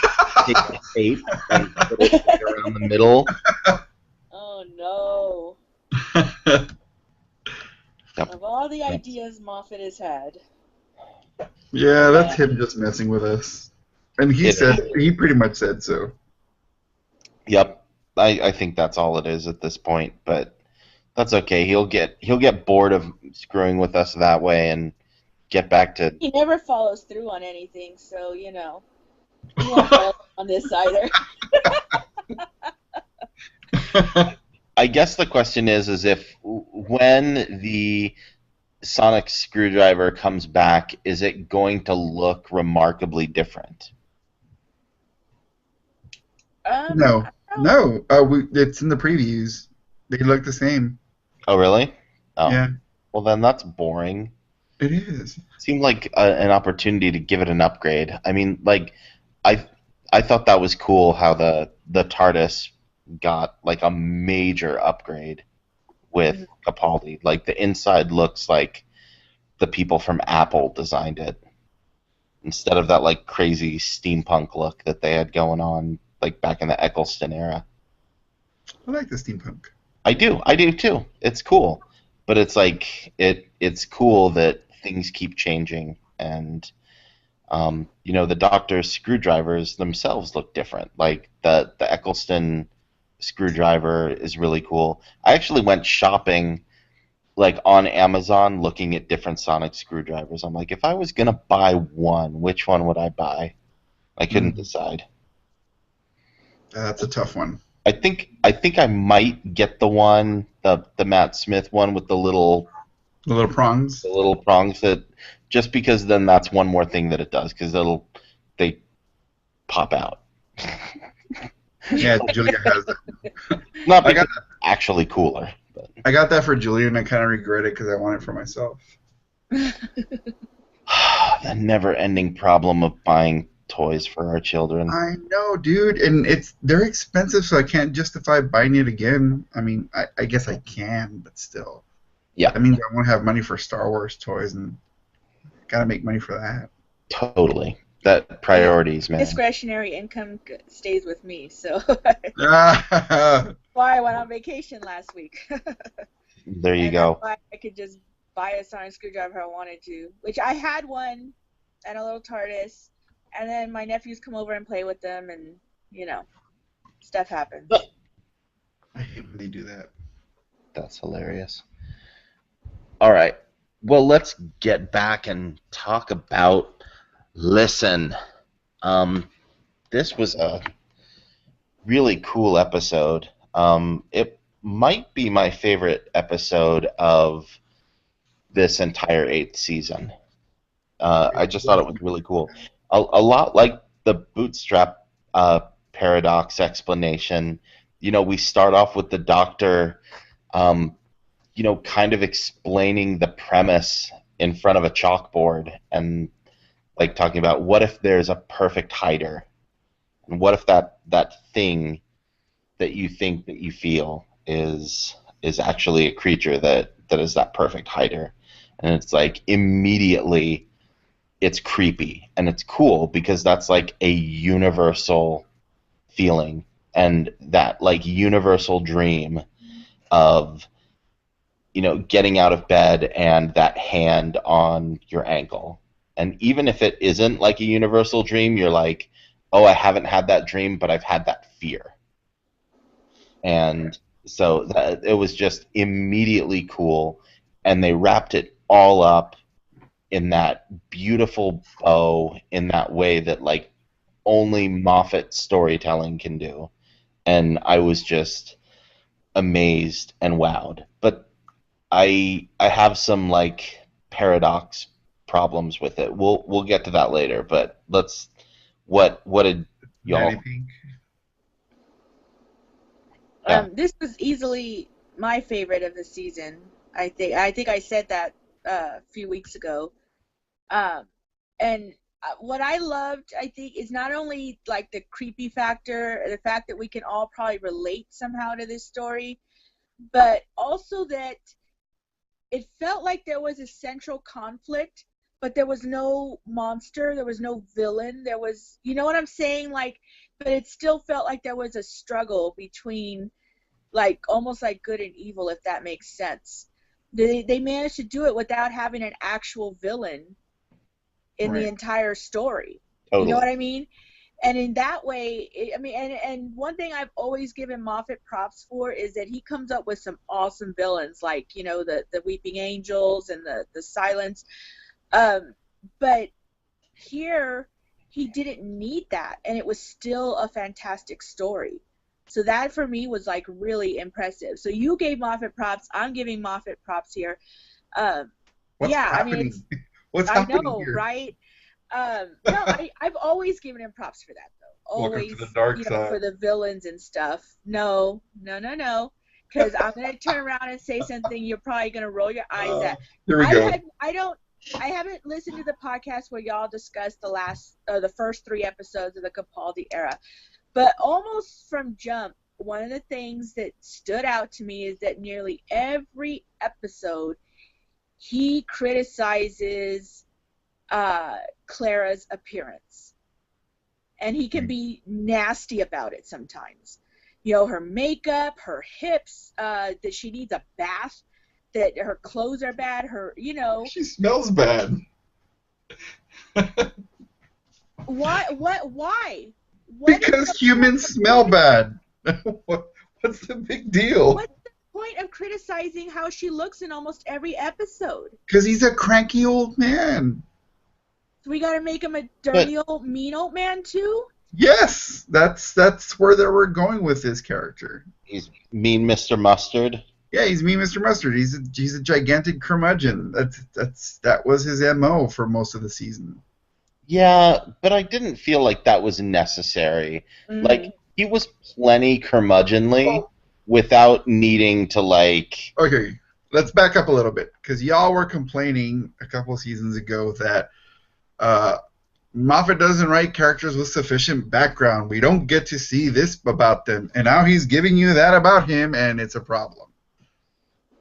take the tape and put it right around the middle. Oh no! Yep. Of all the ideas Moffat has had. Yeah, that's him just messing with us, and he pretty much said so. Yep, I think that's all it is at this point, but that's okay. He'll get bored of screwing with us that way and get back to. He never follows through on anything, so he won't follow on this either. I guess the question is if when the Sonic screwdriver comes back, is it going to look remarkably different? No. It's in the previews. They look the same. Oh, really? Oh. Yeah. Well, then that's boring. It is. Seemed like an opportunity to give it an upgrade. I mean, like, I thought that was cool how the TARDIS got like a major upgrade with Capaldi. Like the inside looks like the people from Apple designed it instead of that like crazy steampunk look that they had going on like back in the Eccleston era. I like the steampunk. I do too. It's cool, but it's like it's cool that things keep changing, and the Doctor's screwdrivers themselves look different. Like the Eccleston screwdriver is really cool. I actually went shopping like on Amazon looking at different Sonic screwdrivers. I'm like, if I was gonna buy one, which one would I buy? I couldn't decide. That's a tough one. I think I might get the Matt Smith one with the little prongs. The little prongs, that just because then that's one more thing that it does, because they pop out. Yeah, Julia has that. Not because it's actually cooler. But. I got that for Julia, and I kind of regret it because I want it for myself. The never-ending problem of buying toys for our children. I know, dude, and they're expensive, so I can't justify buying it again. I mean, I guess I can, but still. Yeah, That means I won't have money for Star Wars toys, and gotta make money for that. totally. That Hey, priorities, man. discretionary income stays with me, so Ah, why I went on vacation last week, There you and that's go. why I could just buy a sonic screwdriver if I wanted to, which I had one and a little TARDIS, and then my nephews come over and play with them, and you know, stuff happens. I hate when they do that. That's hilarious. All right. Well, let's get back and talk about Listen. Um, this was a really cool episode. It might be my favorite episode of this entire eighth season. I just thought it was really cool. A lot like the bootstrap paradox explanation. We start off with the doctor, um, kind of explaining the premise in front of a chalkboard and like talking about what if there's a perfect hider, and what if that thing that you think that you feel is actually a creature that is that perfect hider, and it's like immediately it's creepy and it's cool because that's like a universal feeling and that like universal dream of getting out of bed and that hand on your ankle. And even if it isn't like a universal dream, you're like, oh, I haven't had that dream, but I've had that fear. And so it was just immediately cool. And they wrapped it all up in that beautiful bow in that way that like only Moffat storytelling can do. And I was just amazed and wowed. But I have some like paradox problems with it. We'll get to that later, but let's what did Daddy y'all Pink. yeah. This was easily my favorite of the season. I think I said that a few weeks ago. And what I loved, I think, is not only like the creepy factor, the fact that we can all probably relate somehow to this story, but also that it felt like there was a central conflict, but there was no monster, there was no villain, there was, you know what I'm saying? Like, but it still felt like there was a struggle between, like, almost like good and evil, if that makes sense. They managed to do it without having an actual villain in the Right. entire story. You know Totally. what I mean? And in that way, I mean, and one thing I've always given Moffat props for is that he comes up with some awesome villains, like, the Weeping Angels and the Silence. Um, but here, he didn't need that, and it was still a fantastic story. So that for me was like really impressive. So you gave Moffat props. I'm giving Moffat props here. Um, What's yeah, I mean, happening? What's I happening know, here? right? No, I've always given him props for that, though. Welcome to Always, the dark for side. the villains and stuff. No, no, no, no. Because I'm gonna turn around and say something you're probably gonna roll your eyes at. Here we I go. had, I don't, I haven't listened to the podcast where y'all discussed the first 3 episodes of the Capaldi era, but almost from jump, one of the things that stood out to me is that nearly every episode he criticizes Clara's appearance, and he can be nasty about it sometimes. Her makeup, her hips, that she needs a bath, that her clothes are bad, She smells bad. why? What is Because the humans smell bad. What's the big deal? what's the point of criticizing how she looks in almost every episode? Because he's a cranky old man. So we got to make him a But dirty old mean old man too? Yes, that's where they were going with his character. he's mean Mr. Mustard. Yeah, he's me, Mr. Mustard. He's a gigantic curmudgeon. That was his MO for most of the season. Yeah, but I didn't feel like that was necessary. Like he was plenty curmudgeonly without needing to like Okay, let's back up a little bit because y'all were complaining a couple of seasons ago that Moffat doesn't write characters with sufficient background. We don't get to see this about them, and now he's giving you that about him, and it's a problem.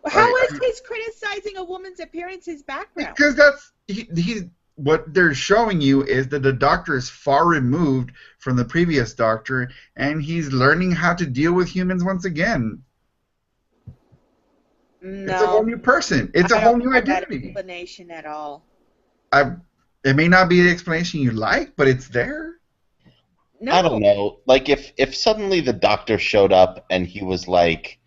How is his criticizing a woman's appearance his background? Because that's he's what they're showing you is that the Doctor is far removed from the previous Doctor, and he's learning how to deal with humans once again. No, it's a whole new person. It's a whole new identity. That explanation at all. It may not be the explanation you like, but it's there. No. I don't know. Like, if suddenly the Doctor showed up and he was, like,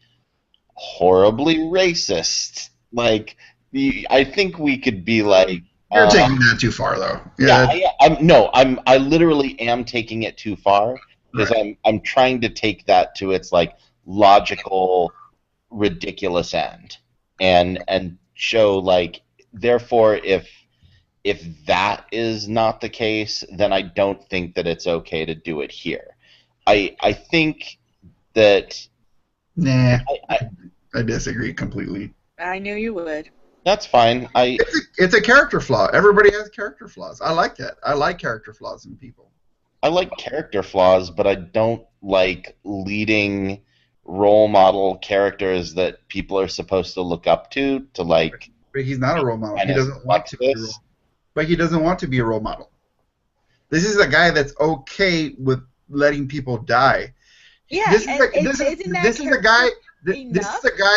horribly racist, like, I think we could be like... You're taking that too far, though. I literally am taking it too far, because right. I'm trying to take that to its, like, logical, ridiculous end, and show, like, therefore, if that is not the case, then I don't think that it's okay to do it here. I think that... Nah, I disagree completely. I knew you would. That's fine. It's a character flaw. Everybody has character flaws. I like that. I like character flaws in people. I like character flaws, but I don't like leading role model characters that people are supposed to look up to like... But he's not a role model. He doesn't want to be a role model. But he doesn't want to be a role model. This is a guy that's okay with letting people die. Yeah, this is a guy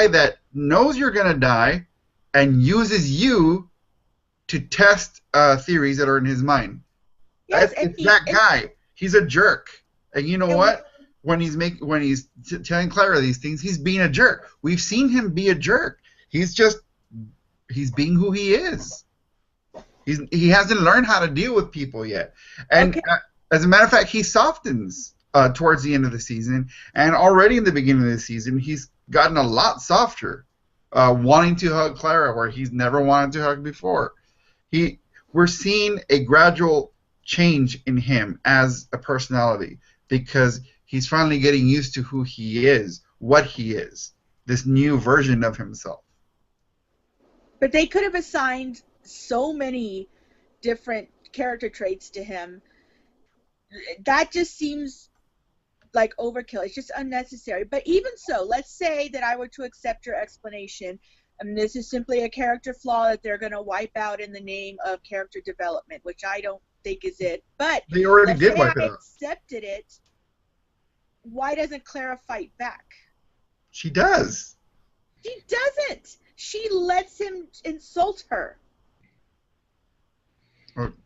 that knows you're gonna die and uses you to test theories that are in his mind. Yes, it's that guy. He's a jerk, and you know what? When he's telling Clara these things, he's being a jerk. We've seen him be a jerk. He's being who he is. He hasn't learned how to deal with people yet. And as a matter of fact, he softens towards the end of the season. And already in the beginning of the season, he's gotten a lot softer, wanting to hug Clara where he's never wanted to hug before. We're seeing a gradual change in him as a personality because he's finally getting used to who he is, what he is, this new version of himself. But they could have assigned so many different character traits to him. That just seems like overkill. It's just unnecessary. But even so, let's say that I were to accept your explanation, and this is simply a character flaw that they're going to wipe out in the name of character development, which I don't think is it. But they already did wipe it out. I accepted it. Why doesn't Clara fight back? She does. She doesn't. She lets him insult her.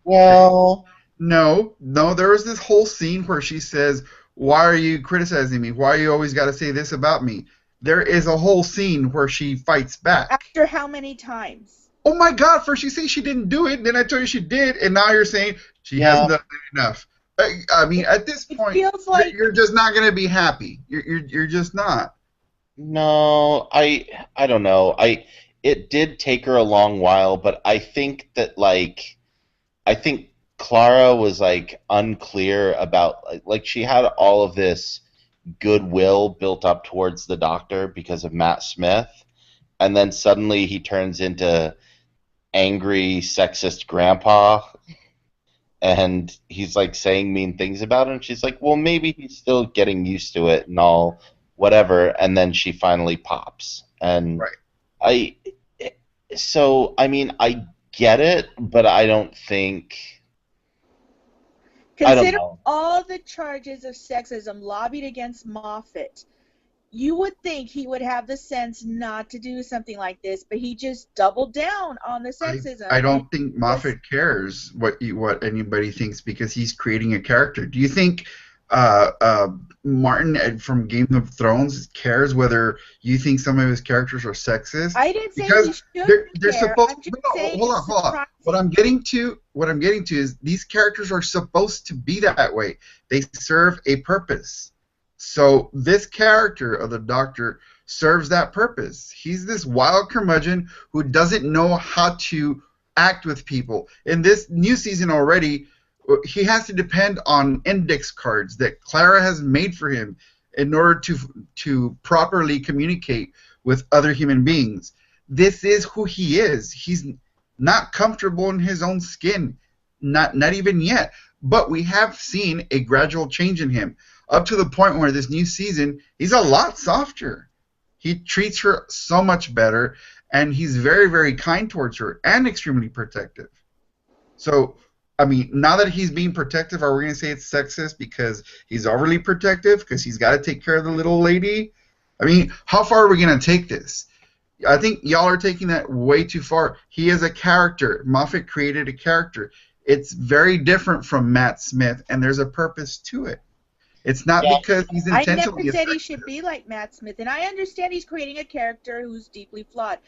Well, no. There was this whole scene where she says, "Why are you criticizing me? Why you always got to say this about me?" There is a whole scene where she fights back. After how many times? Oh my God! First you say she didn't do it, then I told you she did, and now you're saying she hasn't done enough. I mean, at this point, like you're just not going to be happy. You're just not. No, I don't know. It did take her a long while, but I think that I think Clara was unclear about she had all of this goodwill built up towards the Doctor because of Matt Smith, and then suddenly he turns into angry sexist grandpa, and he's saying mean things about her, and she's like, well, maybe he's still getting used to it and all, whatever, and then she finally pops. And right. I get it, but I don't think... Consider all the charges of sexism lobbied against Moffat. You would think he would have the sense not to do something like this, but he just doubled down on the sexism. I don't think Moffat cares what anybody thinks because he's creating a character. Do you think Martin from Game of Thrones cares whether you think some of his characters are sexist? I didn't say he should they're supposed. Hold on. What I'm getting to is these characters are supposed to be that way. They serve a purpose. So this character of the Doctor serves that purpose. He's this wild curmudgeon who doesn't know how to act with people. In this new season already, he has to depend on index cards that Clara has made for him in order to properly communicate with other human beings. This is who he is. He's not comfortable in his own skin, not even yet. But we have seen a gradual change in him, up to the point where this new season, he's a lot softer. He treats her so much better, and he's very, very kind towards her and extremely protective. So, I mean, now that he's being protective, are we going to say it's sexist because he's overly protective because he's got to take care of the little lady? I mean, how far are we going to take this? I think y'all are taking that way too far. He is a character. Moffat created a character. It's very different from Matt Smith, and there's a purpose to it. It's not because he's I intentionally. never said he should be like Matt Smith, and I understand he's creating a character who's deeply flawed,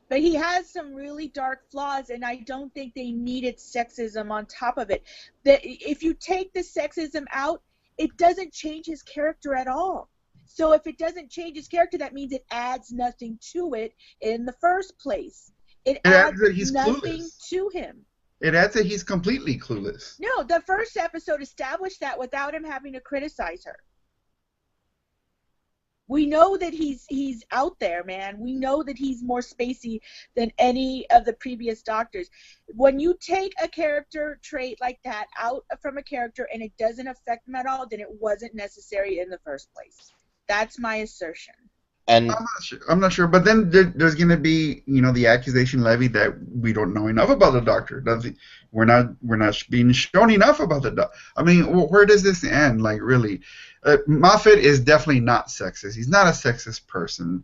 but he has some really dark flaws, and I don't think they needed sexism on top of it. If you take the sexism out, it doesn't change his character at all. So if it doesn't change his character, that means it adds nothing to it in the first place. It adds that he's nothing clueless. to him. It adds that he's completely clueless. No, the first episode established that without him having to criticize her. We know that he's out there, man. We know that he's more spacey than any of the previous Doctors. When you take a character trait like that out from a character and it doesn't affect him at all, then it wasn't necessary in the first place. That's my assertion. And I'm not sure, but then there's going to be, the accusation levied that we don't know enough about the Doctor. We're not being shown enough about the Doctor. I mean, where does this end? Like, really, Moffat is definitely not sexist. He's not a sexist person,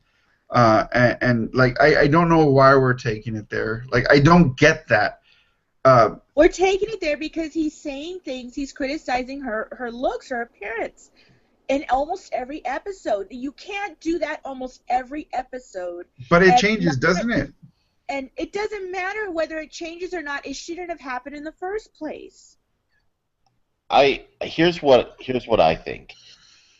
and like, I don't know why we're taking it there. Like, I don't get that. We're taking it there because he's saying things. He's criticizing her looks, her appearance. In almost every episode. You can't do that almost every episode. But it changes, doesn't it? And it doesn't matter whether it changes or not. It shouldn't have happened in the first place. Here's what I think.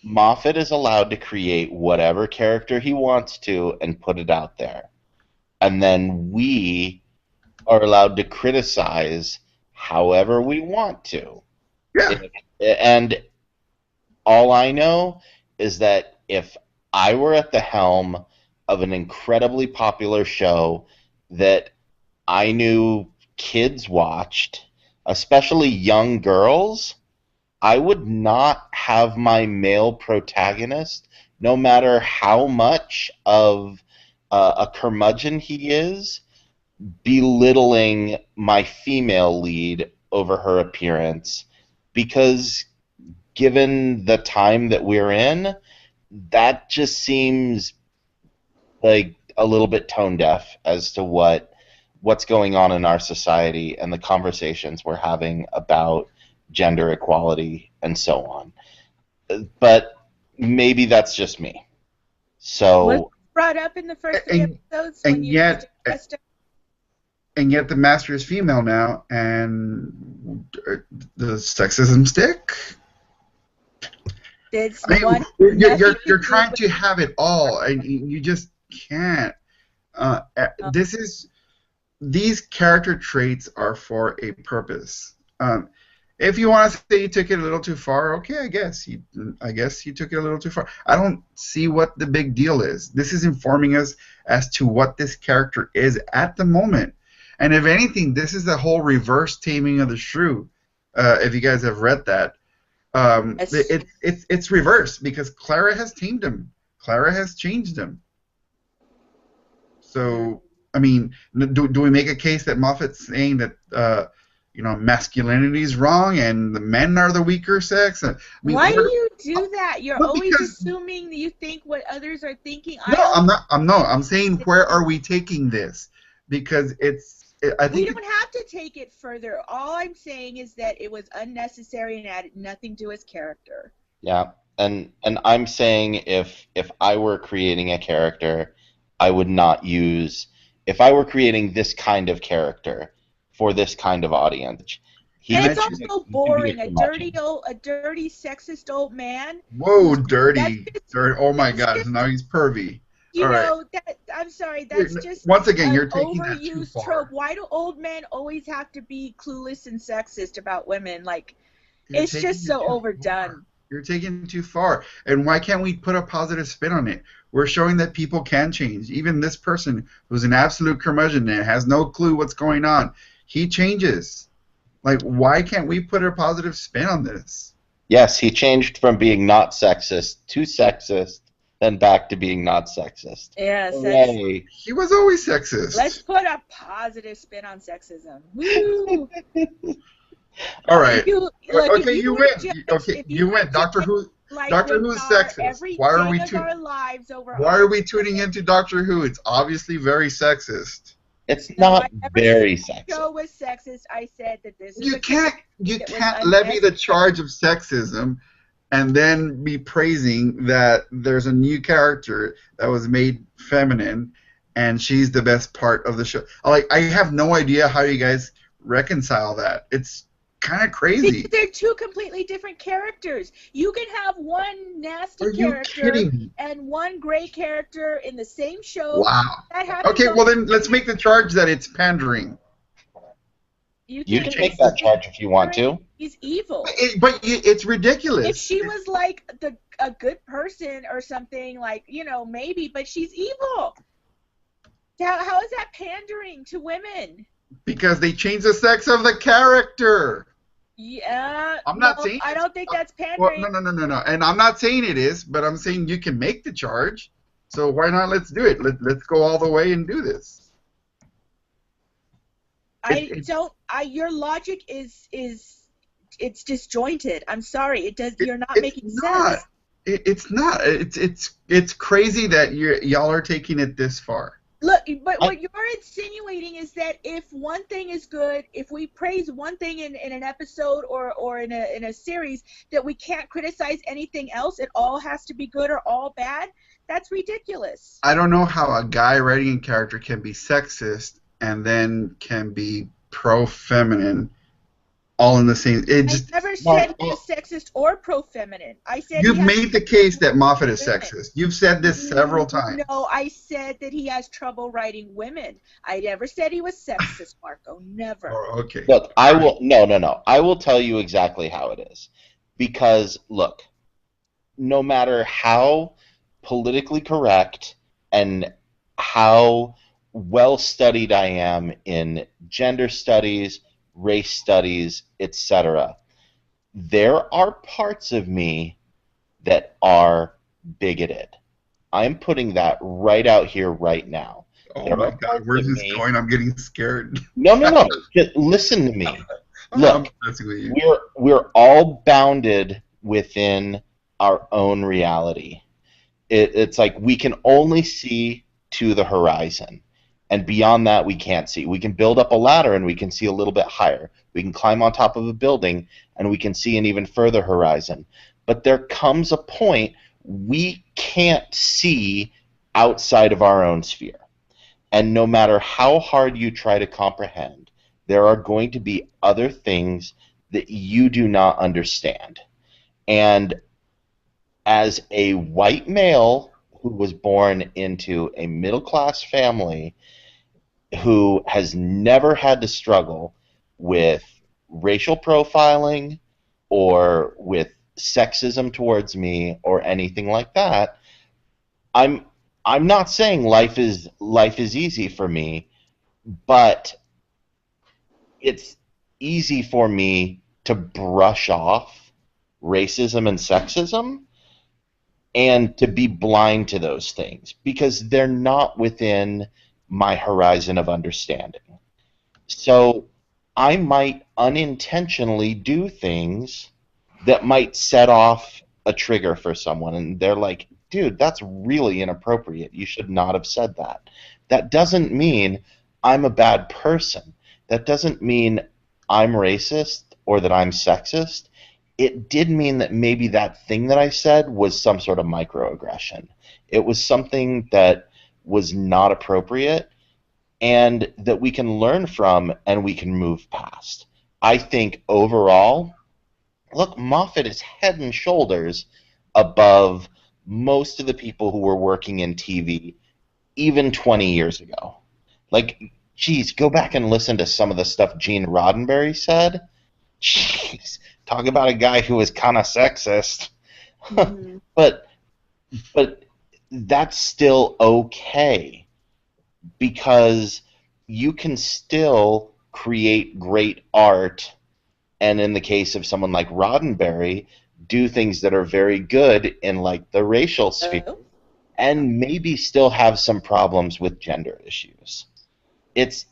Moffat is allowed to create whatever character he wants to and put it out there. And then we are allowed to criticize however we want to. Yeah. And all I know is that if I were at the helm of an incredibly popular show that I knew kids watched, especially young girls, I would not have my male protagonist, no matter how much of a curmudgeon he is, belittling my female lead over her appearance, because given the time that we're in, that just seems like a little bit tone deaf as to what's going on in our society and the conversations we're having about gender equality and so on. But maybe that's just me. So was brought up in the first three episodes and yet the Master is female now, and the sexism stick. You're trying to have it all, and you just can't. These character traits are for a purpose. If you want to say you took it a little too far, okay, I guess you took it a little too far. I don't see what the big deal is. This is informing us as to what this character is at the moment, and if anything, this is the whole reverse taming of the shrew. If you guys have read that. It's reversed because Clara has tamed him. Clara has changed him. So, I mean, do we make a case that Moffat's saying that masculinity is wrong and the men are the weaker sex? I mean, why do you do that? You're always assuming that you think what others are thinking. I'm not. I'm saying, where are we taking this? Because I think we don't have to take it further. All I'm saying is that it was unnecessary and added nothing to his character. Yeah, and I'm saying if I were creating a character, I would not use. If I were creating this kind of character for this kind of audience, it's also boring. A dirty sexist old man. Whoa, dirty. Oh my God! Now he's pervy. I'm sorry, that's just once again, you're taking that too overused far. trope. Why do old men always have to be clueless and sexist about women? Like, it's just so overdone. You're taking it too far. And why can't we put a positive spin on it? We're showing that people can change. Even this person who's an absolute curmudgeon and has no clue what's going on, he changes. Like, why can't we put a positive spin on this? Yes, he changed from being not sexist to sexist, and back to being not sexist. Yes, Hooray. He was always sexist. let's put a positive spin on sexism. Woo! All right. Look, Okay, if you were win. to judge- Okay, if you were win. to Doctor judge, Who. like, Doctor with Who's our sexist. every Why are day we of our lives over Why are we tuning into Doctor Who? It's obviously very sexist. It's No, not I never very said the sexist. show was sexist. I said that this is You a can't that was levy the unnecessary. charge of sexism and then be praising that there's a new character that was made feminine and she's the best part of the show. I have no idea how you guys reconcile that. It's kind of crazy. Because they're two completely different characters. You can have one nasty Are you character kidding me? and one great character in the same show. Wow. That happens. Okay, well then let's make the charge that it's pandering. You can't can make that charge if you want to. He's evil. It's ridiculous. If she was like a good person or something, like, maybe, but she's evil. How is that pandering to women? Because they changed the sex of the character. Yeah. I'm not saying I don't think that's Well, pandering. no. And I'm not saying it is, but I'm saying you can make the charge. So why not? Let's do it. Let's go all the way and do this. Your logic is it's disjointed. I'm sorry. You're not making not. sense. It's not. It's crazy that y'all are taking it this far. Look, but what you're insinuating is that if one thing is good, if we praise one thing in an episode or in a series, that we can't criticize anything else. It all has to be good or all bad. That's ridiculous. I don't know how a guy writing a character can be sexist and then can be pro-feminine all in the same. I never said he was sexist or pro-feminine. I said you've made the case that Moffat is sexist. You've said this several times. No, I said that he has trouble writing women. I never said he was sexist, Marco. Never. Oh, okay. Look, I will no. I will tell you exactly how it is. Because look, no matter how politically correct and how well studied I am in gender studies, race studies, etc., there are parts of me that are bigoted. I'm putting that right out here right now. Oh my God, where's this going? I'm getting scared. No. Just listen to me. Look, we're all bounded within our own reality. It's like we can only see to the horizon. And beyond that, we can't see. We can build up a ladder and we can see a little bit higher. We can climb on top of a building and we can see an even further horizon. But there comes a point we can't see outside of our own sphere. And no matter how hard you try to comprehend, there are going to be other things that you do not understand. And as a white male who was born into a middle-class family who has never had to struggle with racial profiling or with sexism towards me or anything like that, I'm not saying life is easy for me, but it's easy for me to brush off racism and sexism and to be blind to those things because they're not within my horizon of understanding. So I might unintentionally do things that might set off a trigger for someone, and they're like, dude, that's really inappropriate. You should not have said that. That doesn't mean I'm a bad person. That doesn't mean I'm racist or that I'm sexist. It did mean that maybe that thing that I said was some sort of microaggression. It was something that was not appropriate and that we can learn from and we can move past. I think overall, look, Moffat is head and shoulders above most of the people who were working in TV even 20 years ago. Like, geez, go back and listen to some of the stuff Gene Roddenberry said. Jeez, talk about a guy who was kind of sexist. Mm-hmm. But that's still okay because you can still create great art, and in the case of someone like Roddenberry, do things that are very good in like the racial sphere. and maybe still have some problems with gender issues. It's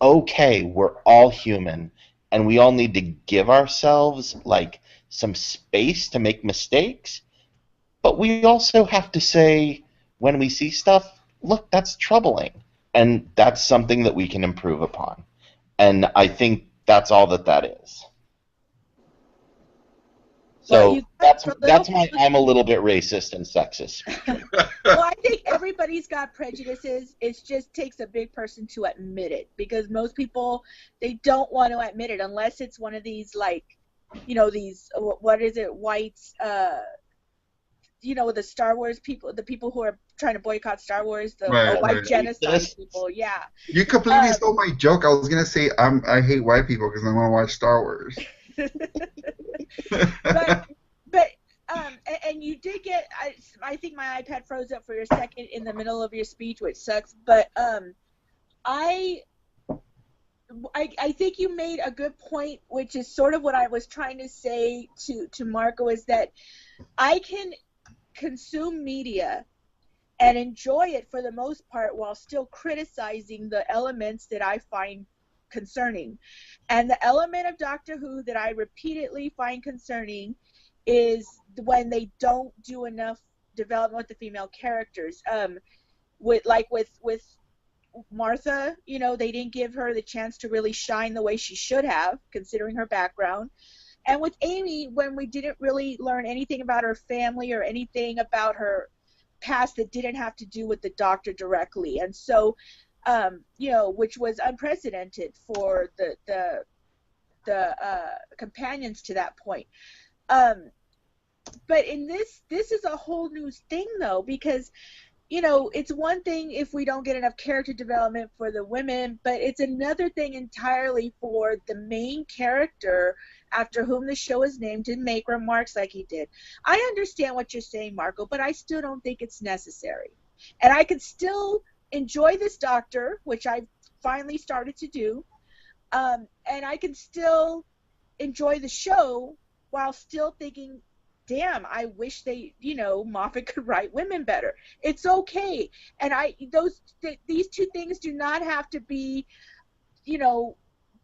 okay. We're all human, and we all need to give ourselves like some space to make mistakes. But we also have to say when we see stuff, look, that's troubling, and that's something that we can improve upon. And I think that's all that is. Well, So you that's why I'm a little bit racist and sexist. Well, I think everybody's got prejudices. It just takes a big person to admit it, because most people, they don't want to admit it unless it's one of these, like, these, what is it, whites, the Star Wars people, the people who are trying to boycott Star Wars, the Right, white right. genocide people, yeah. You completely stole my joke. I was gonna say I hate white people because I want to watch Star Wars. but and you did get, I think my iPad froze up for a second in the middle of your speech, which sucks, but I think you made a good point, which is sort of what I was trying to say to Marco, is that I can consume media and enjoy it for the most part while still criticizing the elements that I find concerning. And the element of Doctor Who that I repeatedly find concerning is when they don't do enough development with the female characters. With Martha, they didn't give her the chance to really shine the way she should have, considering her background. And with Amy, when we didn't really learn anything about her family or anything about her past that didn't have to do with the Doctor directly. And so, which was unprecedented for the companions to that point. But in this is a whole new thing, though, because it's one thing if we don't get enough character development for the women, but it's another thing entirely for the main character after whom the show is named to make remarks like he did. I understand what you're saying, Marco, but I still don't think it's necessary. And I could still enjoy this Doctor, which I've finally started to do, and I can still enjoy the show while still thinking, damn, I wish Moffat could write women better. It's okay. And these two things do not have to be,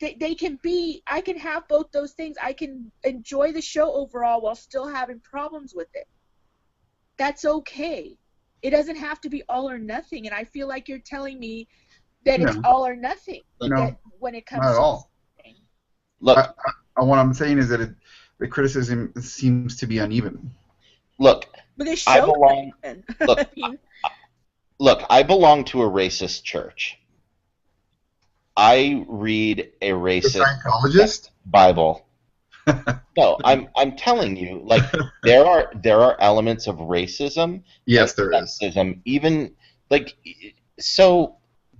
they can be, I can have both those things. I can enjoy the show overall while still having problems with it. That's okay. It doesn't have to be all or nothing. And I feel like you're telling me that it's all or nothing when it comes not at to all. Look, what I'm saying is that the criticism seems to be uneven. Look, but this show I belong. Look, I belong to a racist church. I read a racist Scientologist? Bible. No, I'm telling you, like there are elements of racism. Yes, there is. Sexism, even like so,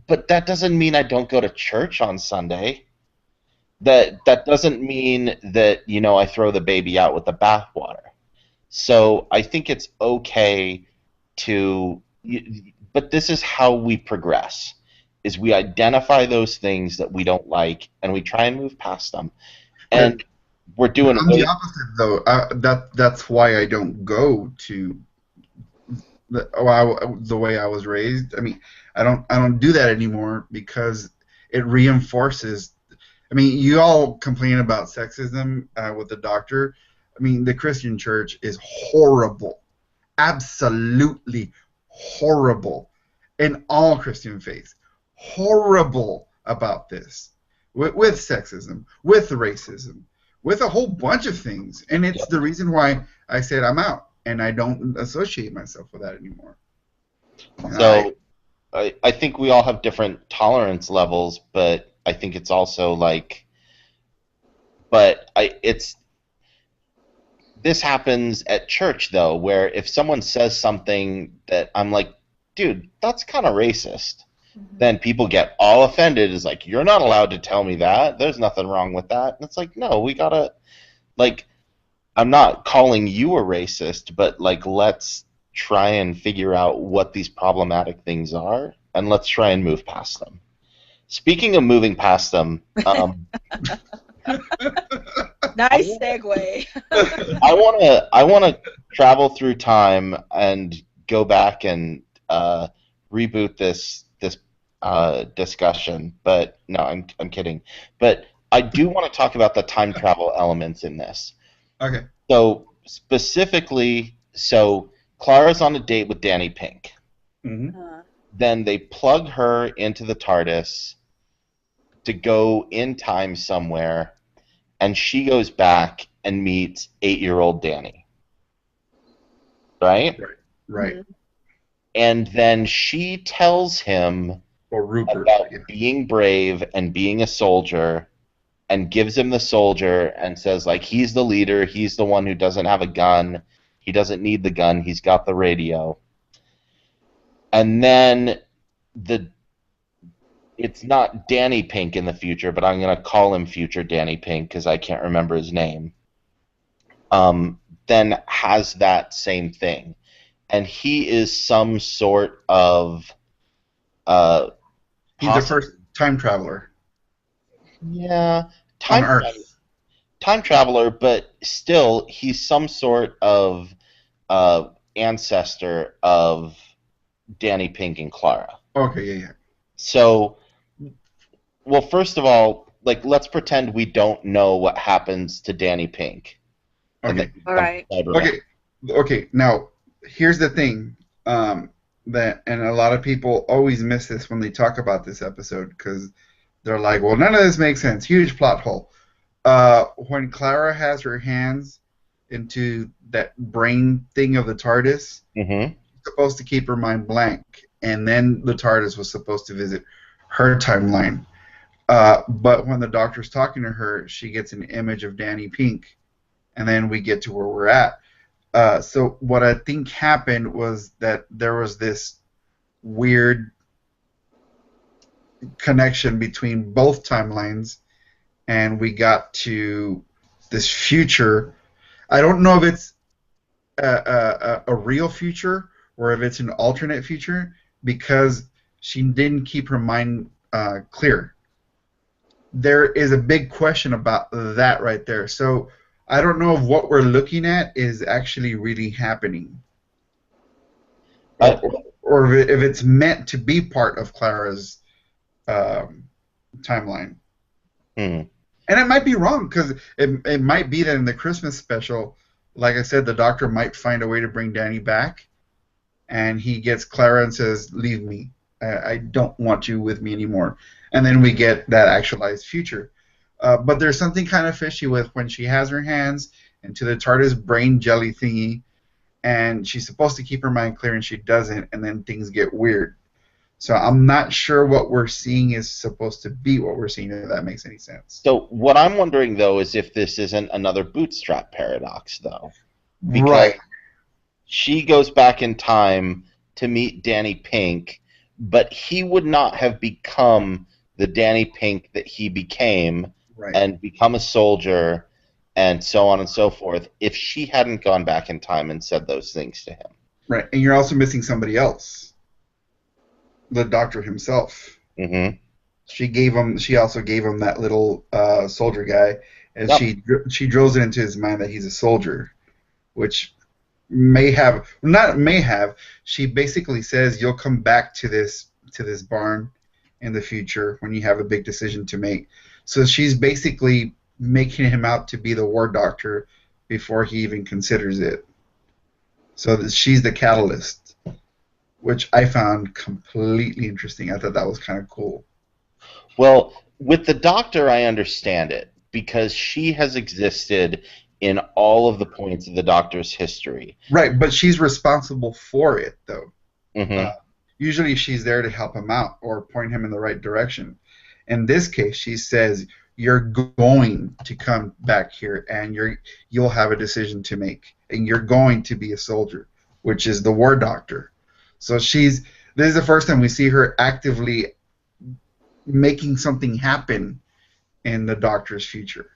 but that doesn't mean I don't go to church on Sunday. That doesn't mean that I throw the baby out with the bathwater. So I think it's okay but this is how we progress. Is we identify those things that we don't like and we try and move past them. And we're doing I'm the opposite, though. That's why I don't go to the way I was raised. I mean, I don't do that anymore because it reinforces. I mean, you all complain about sexism with the Doctor. I mean, the Christian church is horrible, absolutely horrible, in all Christian faiths. Horrible about this, with sexism, with racism, with a whole bunch of things, and it's the reason why I said I'm out, and I don't associate myself with that anymore. So, I think we all have different tolerance levels, but I think it's also like, this happens at church though, where if someone says something that I'm like, dude, that's kind of racist, then people get all offended. It's like, you're not allowed to tell me that. There's nothing wrong with that. And it's like, no, we gotta, like, I'm not calling you a racist, but like, let's try and figure out what these problematic things are, and let's try and move past them. Speaking of moving past them, nice segue. I wanna travel through time and go back and reboot this discussion, but no, I'm kidding. But I do want to talk about the time travel elements in this. Okay. So specifically, Clara's on a date with Danny Pink. Mm-hmm. Then they plug her into the TARDIS to go in time somewhere, and she goes back and meets 8-year-old Danny. Right? Right. Mm-hmm. And then she tells him Or Rupert. about being brave and being a soldier, and gives him the soldier and says, like, he's the leader, he's the one who doesn't have a gun, he doesn't need the gun, he's got the radio. And then it's not Danny Pink in the future, but I'm going to call him future Danny Pink because I can't remember his name, then has that same thing. And he is some sort of... He's the first time traveler. Yeah. On Earth. Time traveler, but still, he's some sort of ancestor of Danny Pink and Clara. Okay, yeah. So, well, first of all, like, let's pretend we don't know what happens to Danny Pink. Okay. All right. Okay. Now, here's the thing that, and a lot of people always miss this when they talk about this episode because they're like, well, none of this makes sense. Huge plot hole. When Clara has her hands into that brain thing of the TARDIS, Mm-hmm. she's supposed to keep her mind blank, and then the TARDIS was supposed to visit her timeline. But when the Doctor's talking to her, she gets an image of Danny Pink, and then we get to where we're at. So what I think happened was that there was this weird connection between both timelines, and we got to this future. I don't know if it's a real future or if it's an alternate future because she didn't keep her mind clear. There is a big question about that right there. So I don't know if what we're looking at is actually really happening. Or if it's meant to be part of Clara's timeline. Hmm. And it might be wrong, because it might be that in the Christmas special, like I said, the Doctor might find a way to bring Danny back, and he gets Clara and says, leave me. I don't want you with me anymore. And then we get that actualized future. But there's something kind of fishy with when she has her hands into the TARDIS brain jelly thingy, and she's supposed to keep her mind clear, and she doesn't, and then things get weird. So I'm not sure what we're seeing is supposed to be what we're seeing, if that makes any sense. So what I'm wondering, though, is if this isn't another bootstrap paradox, though. Because Right. she goes back in time to meet Danny Pink, but he would not have become the Danny Pink that he became Right. and become a soldier and so on and so forth if she hadn't gone back in time and said those things to him. Right. And you're also missing somebody else. The Doctor himself. Mm-hmm. She also gave him that little soldier guy, and Yep. she drills it into his mind that he's a soldier, which she basically says you'll come back to this barn in the future when you have a big decision to make. So she's basically making him out to be the War Doctor before he even considers it. So she's the catalyst, which I found completely interesting. I thought that was kind of cool. Well, with the Doctor, I understand it, because she has existed in all of the points of the Doctor's history. Right, but she's responsible for it, though. Mm-hmm. Usually she's there to help him out or point him in the right direction. In this case, she says, you're going to come back here, and you'll have a decision to make, and you're going to be a soldier, which is the War Doctor. So this is the first time we see her actively making something happen in the Doctor's future.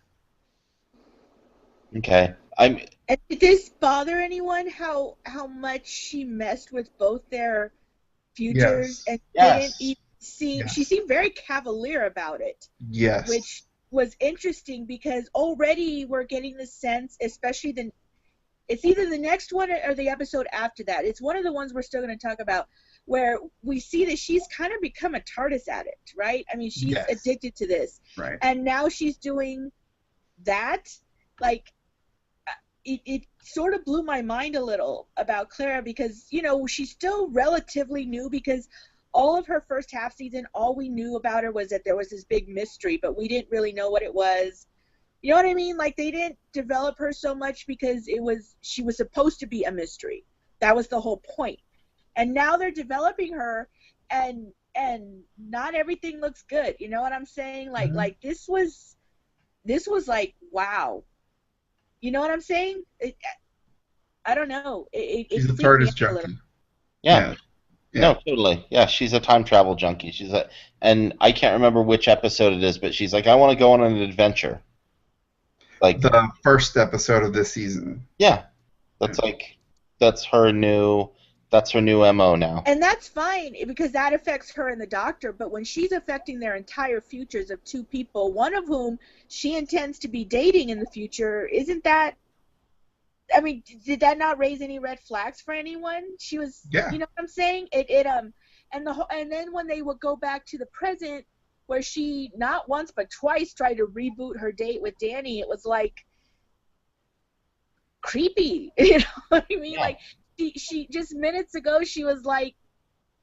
Okay. And did this bother anyone? How much she messed with both their futures and didn't even seem? Yes. She seemed very cavalier about it. Yes. Which was interesting because already we're getting the sense, especially It's either the next one or the episode after that. It's one of the ones we're still going to talk about, where we see that she's kind of become a TARDIS addict, right? I mean, she's addicted to this. Right. And now she's doing that. Like, it sort of blew my mind a little about Clara, because, you know, she's still relatively new, because all of her first half season, all we knew about her was that there was this big mystery, but we didn't really know what it was. You know what I mean? Like, they didn't develop her so much because she was supposed to be a mystery. That was the whole point. And now they're developing her, and not everything looks good. You know what I'm saying? Like, like this was like, wow. You know what I'm saying? I don't know. She's a TARDIS junkie. Yeah. No, totally. Yeah, she's a time travel junkie. And I can't remember which episode it is, but she's like, I want to go on an adventure. Like the first episode of this season. Yeah, that's her new MO now. And that's fine, because that affects her and the Doctor. But when she's affecting their entire futures of two people, one of whom she intends to be dating in the future, isn't that? I mean, did that not raise any red flags for anyone? She was, you know what I'm saying? And then when they would go back to the present, where she not once but twice tried to reboot her date with Danny, it was like creepy. You know what I mean? Yeah. Like she just minutes ago she was like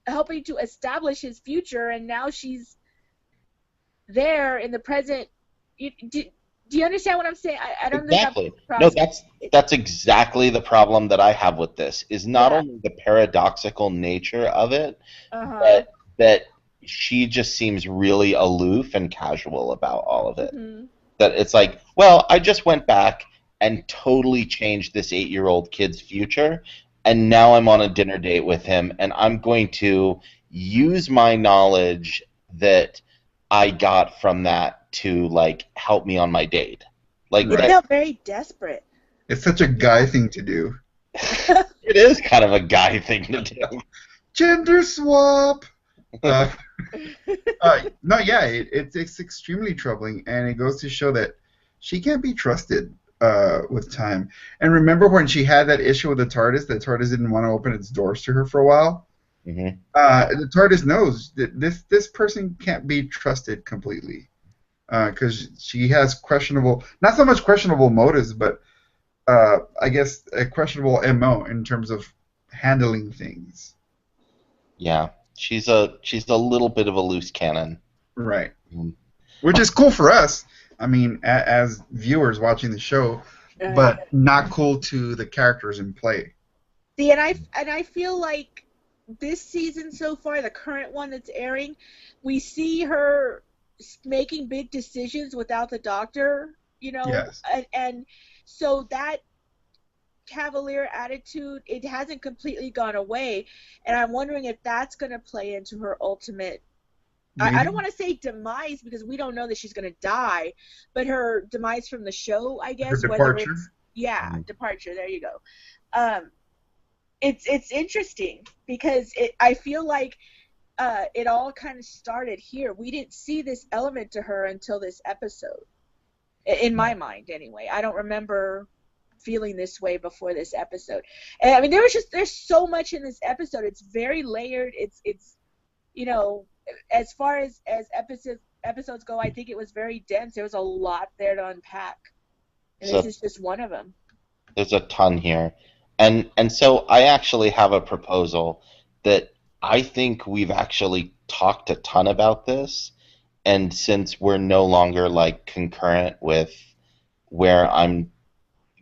helping to establish his future, and now she's there in the present. Do you understand what I'm saying? I don't exactly. No, that's exactly the problem that I have with this. Is not only the paradoxical nature of it, but that she just seems really aloof and casual about all of it. Mm-hmm. That it's like, well, I just went back and totally changed this 8-year-old kid's future, and now I'm on a dinner date with him, and I'm going to use my knowledge that I got from that to, like, help me on my date. Like, it felt very desperate. It's such a guy thing to do. It is kind of a guy thing to do. Gender swap! It's extremely troubling, and it goes to show that she can't be trusted with time. And remember when she had that issue with the TARDIS didn't want to open its doors to her for a while? Mm-hmm. The TARDIS knows that this person can't be trusted completely, because she has not so much questionable motives, but I guess a questionable MO in terms of handling things. Yeah. She's a little bit of a loose cannon. Right. Which is cool for us, I mean, as viewers watching the show, but not cool to the characters in play. See, and I feel like this season so far, the current one that's airing, we see her making big decisions without the Doctor, you know? Yes. And so that cavalier attitude, it hasn't completely gone away, and I'm wondering if that's going to play into her ultimate I don't want to say demise, because we don't know that she's going to die, but her demise from the show, I guess. Her departure. Departure, there you go. It's interesting, because I feel like it all kind of started here. We didn't see this element to her until this episode, in my mind anyway. I don't remember feeling this way before this episode. And I mean, there's so much in this episode. It's very layered. It's you know, as far as episodes go, I think it was very dense. There was a lot there to unpack, and this is just one of them. There's a ton here, and so I actually have a proposal that I think we've actually talked a ton about this, and since we're no longer like concurrent with where I'm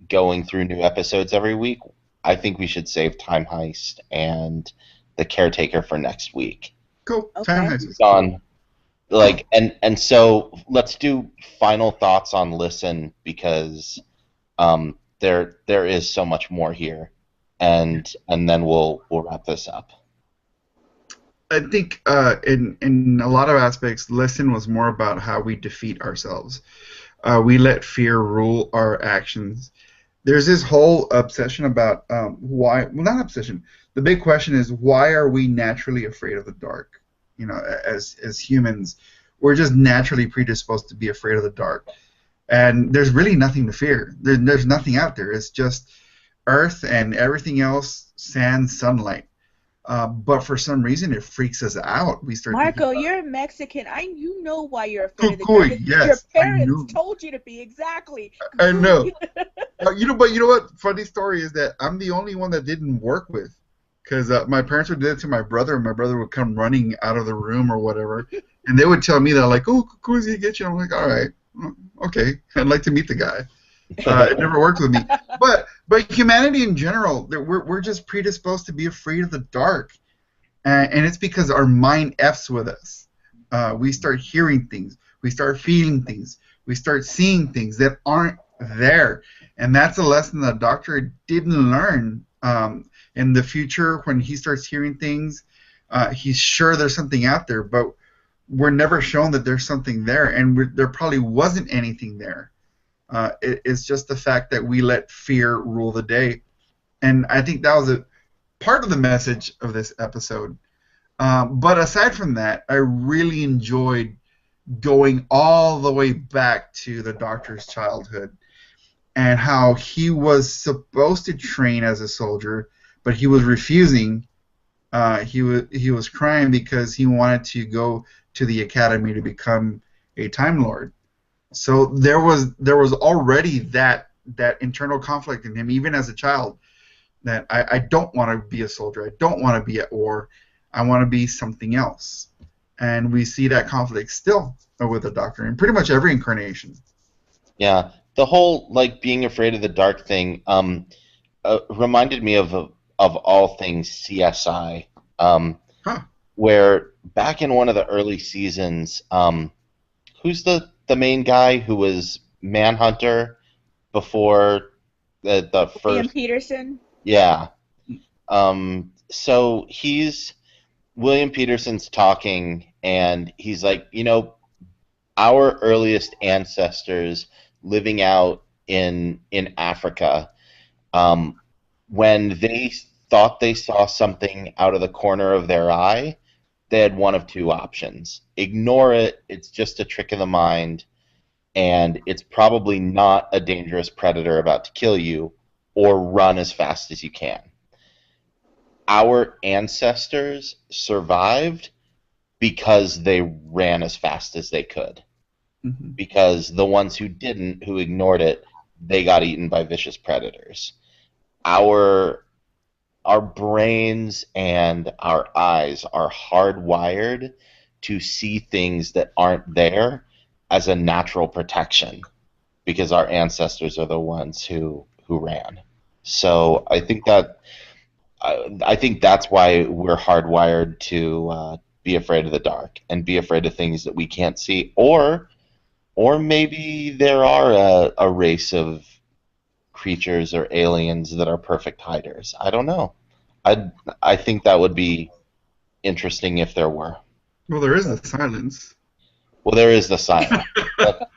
going through new episodes every week, I think we should save Time Heist and the Caretaker for next week. Cool. Okay. Time Heist is on, like, and so let's do final thoughts on Listen, because there is so much more here, and then we'll wrap this up. I think in a lot of aspects, Listen was more about how we defeat ourselves. We let fear rule our actions. There's this whole obsession about why. Well, not obsession. The big question is, why are we naturally afraid of the dark? You know, as humans, we're just naturally predisposed to be afraid of the dark. And there's really nothing to fear. There's nothing out there. It's just earth and everything else, sand, sunlight. But for some reason, it freaks us out. We start thinking Marco, about you're Mexican. You know why you're afraid of the dark. cucuy. It's because your Yes, I parents know. told you to be. Exactly. I know. Cucuy. But you know what? Funny story is that I'm the only one that didn't work with, because my parents would do it to my brother, and my brother would come running out of the room or whatever, and they would tell me that like, "Oh, cuckoo's gonna get you." I'm like, "All right, okay, I'd like to meet the guy." It never worked with me, but humanity in general, we're just predisposed to be afraid of the dark, and it's because our mind f's with us. We start hearing things, we start feeling things, we start seeing things that aren't there, and that's a lesson the doctor didn't learn. In the future, when he starts hearing things, he's sure there's something out there, but we're never shown that there's something there, and there probably wasn't anything there. It's just the fact that we let fear rule the day, and I think that was a part of the message of this episode. But aside from that, I really enjoyed going all the way back to the Doctor's childhood and how he was supposed to train as a soldier, but he was refusing. He was crying because he wanted to go to the academy to become a Time Lord. So there was already that internal conflict in him, even as a child, that I don't want to be a soldier. I don't want to be at war. I want to be something else. And we see that conflict still with the Doctor in pretty much every incarnation. Yeah, the whole like being afraid of the dark thing reminded me of all things CSI, Huh. where back in one of the early seasons, who's the main guy who was Manhunter before the William first? Peterson. Yeah. So William Peterson's talking, and he's like, our earliest ancestors living out in Africa, um, when they thought they saw something out of the corner of their eye, they had one of two options: ignore it, it's just a trick of the mind, and it's probably not a dangerous predator about to kill you, or run as fast as you can. Our ancestors survived because they ran as fast as they could. Mm-hmm. Because the ones who didn't, who ignored it, they got eaten by vicious predators. Our our brains and our eyes are hardwired to see things that aren't there as a natural protection because our ancestors are the ones who ran. So I think that's why we're hardwired to be afraid of the dark and be afraid of things that we can't see, or maybe there are a race of creatures or aliens that are perfect hiders. I don't know. I think that would be interesting if there were. Well, there is the silence. Well, there is the silence. But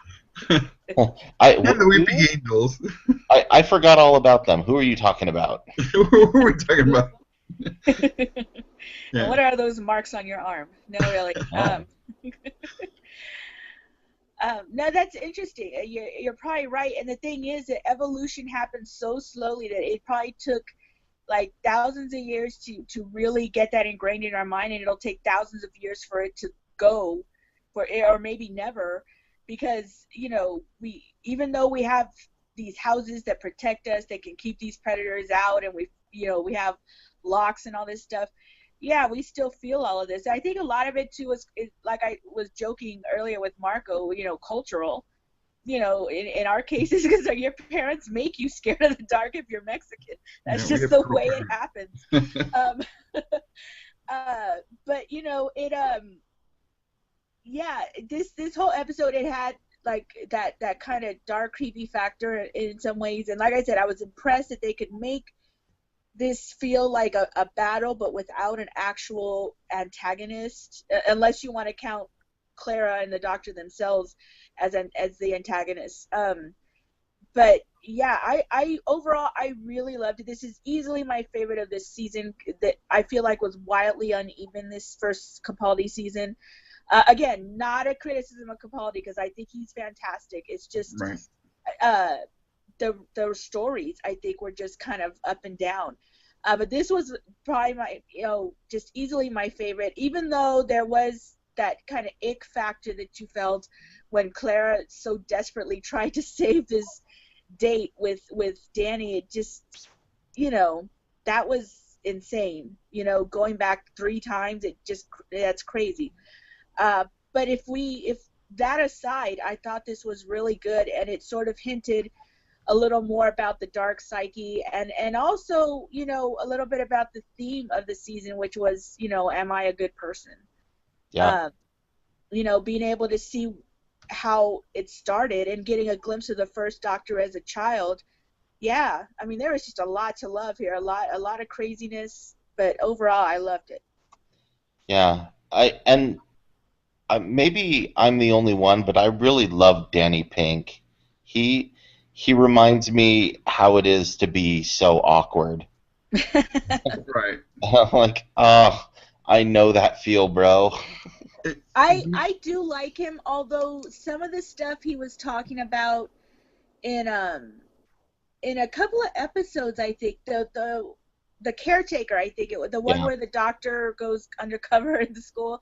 I, And the weeping angels. I forgot all about them. Who are you talking about? What were we talking about? And what are those marks on your arm? No, really. Oh. No, that's interesting. You're probably right. And the thing is that evolution happens so slowly that it probably took like thousands of years to really get that ingrained in our mind, and it'll take thousands of years for it to go, for it, or maybe never, because we, even though we have these houses that protect us, that can keep these predators out, and we have locks and all this stuff. Yeah, we still feel all of this. I think a lot of it too is like I was joking earlier with Marco, cultural. In our cases, because your parents make you scared of the dark if you're Mexican. That's just the way it happens. But yeah, this whole episode, it had like that kind of dark, creepy factor in some ways. And like I said, I was impressed that they could make this feel like a battle, but without an actual antagonist, unless you want to count Clara and the Doctor themselves as the antagonists. But yeah, I overall I really loved it. This is easily my favorite of this season, that I feel like was wildly uneven this first Capaldi season. Again, not a criticism of Capaldi, because I think he's fantastic. It's just Right. the stories, I think, were just kind of up and down. But this was probably my, just easily my favorite, even though there was that kind of ick factor that you felt when Clara so desperately tried to save this date with Danny. It just, that was insane. Going back 3 times, that's crazy. But if that aside, I thought this was really good, and it sort of hinted a little more about the dark psyche, and also, a little bit about the theme of the season, which was, am I a good person? Yeah. Being able to see how it started and getting a glimpse of the first Doctor as a child. Yeah, I mean, there was just a lot to love here, a lot of craziness, but overall, I loved it. Yeah. Maybe I'm the only one, but I really love Danny Pink. He reminds me how it is to be so awkward. Right. Like, oh, I know that feel, bro. I do like him, although some of the stuff he was talking about in a couple of episodes, I think the Caretaker, I think it was the one Yeah. where the Doctor goes undercover in the school.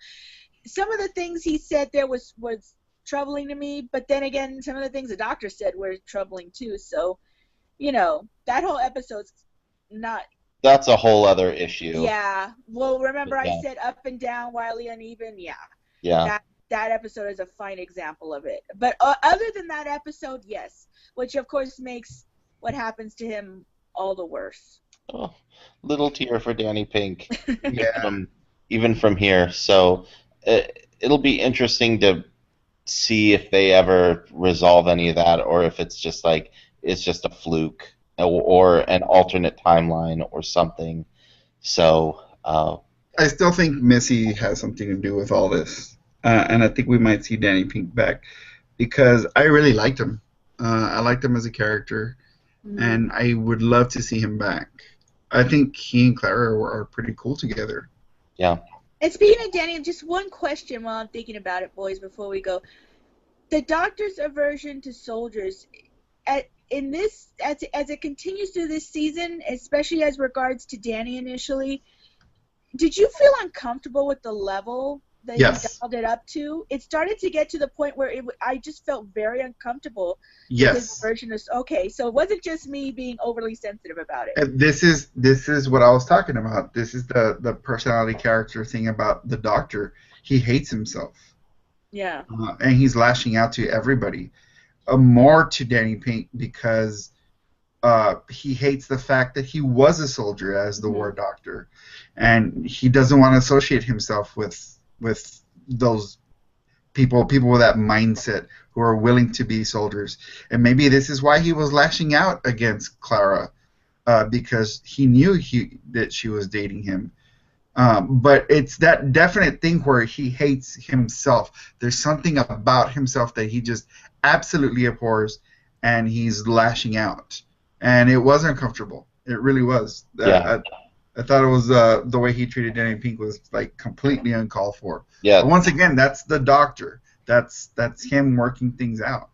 Some of the things he said there was troubling to me, but then again, some of the things the Doctor said were troubling too. So, that whole episode's not. That's a whole other issue. Yeah. Well, remember I Yeah. said up and down, wildly uneven. Yeah. Yeah. That episode is a fine example of it. But other than that episode, yes, which of course makes what happens to him all the worse. Oh, little tear for Danny Pink. Yeah. Even from here. So it'll be interesting to see if they ever resolve any of that, or if it's just a fluke, or an alternate timeline or something. So I still think Missy has something to do with all this, and I think we might see Danny Pink back because I really liked him. I liked him as a character, and I would love to see him back. I think he and Clara are pretty cool together. yeah. And speaking of Danny, just one question while I'm thinking about it, boys, before we go. The Doctor's aversion to soldiers, as it continues through this season, especially as regards to Danny initially, did you feel uncomfortable with the level that Yes. he dialed it up to? It started to get to the point where I just felt very uncomfortable. Yes. With his version of, okay, so it wasn't just me being overly sensitive about it. And this is what I was talking about. This is the personality character thing about the Doctor. He hates himself. Yeah. And he's lashing out to everybody. More to Danny Pink because he hates the fact that he was a soldier as the War Doctor, and he doesn't want to associate himself with those people with that mindset who are willing to be soldiers. And maybe this is why he was lashing out against Clara, because he knew that she was dating him. But it's that definite thing where he hates himself. There's something about himself that he just absolutely abhors, and he's lashing out. And it was uncomfortable. It really was. Yeah. I thought it was the way he treated Danny Pink was like completely uncalled for. Yeah. But once again, that's the Doctor. That's him working things out.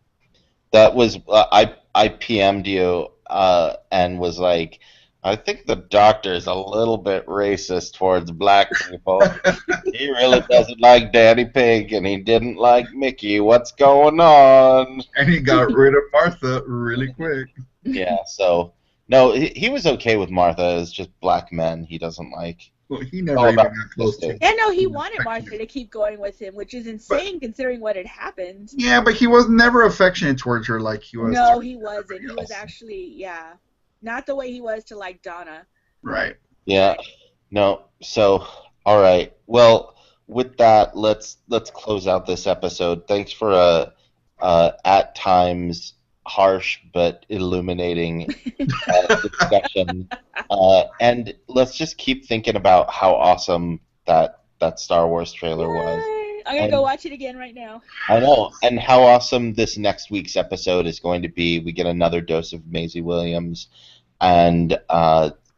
That was I PM'd you and was like, I think the Doctor is a little bit racist towards black people. He really doesn't like Danny Pink, and he didn't like Mickey. What's going on? And he got rid of Martha really quick. Yeah, so no, he was okay with Martha. It's just black men he doesn't like. Well, he never even got close to. Yeah, no, he wanted Martha to keep going with him, which is insane considering what had happened. Yeah, but he was never affectionate towards her like he was. No, he wasn't. He was actually, not the way he was to like Donna. Right. Yeah. No. So, all right. Well, with that, let's close out this episode. Thanks for a at times harsh but illuminating discussion. And let's just keep thinking about how awesome that Star Wars trailer was. I'm going to go watch it again right now. I know. And how awesome this next week's episode is going to be. We get another dose of Maisie Williams and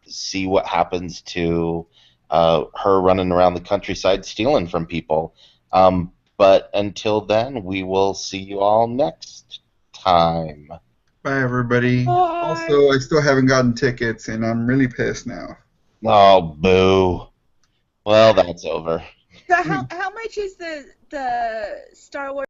see what happens to her running around the countryside stealing from people. But until then, we will see you all next time. Bye, everybody. Bye. Also, I still haven't gotten tickets, and I'm really pissed now. Oh, boo. Well, that's over. So how much is the Star Wars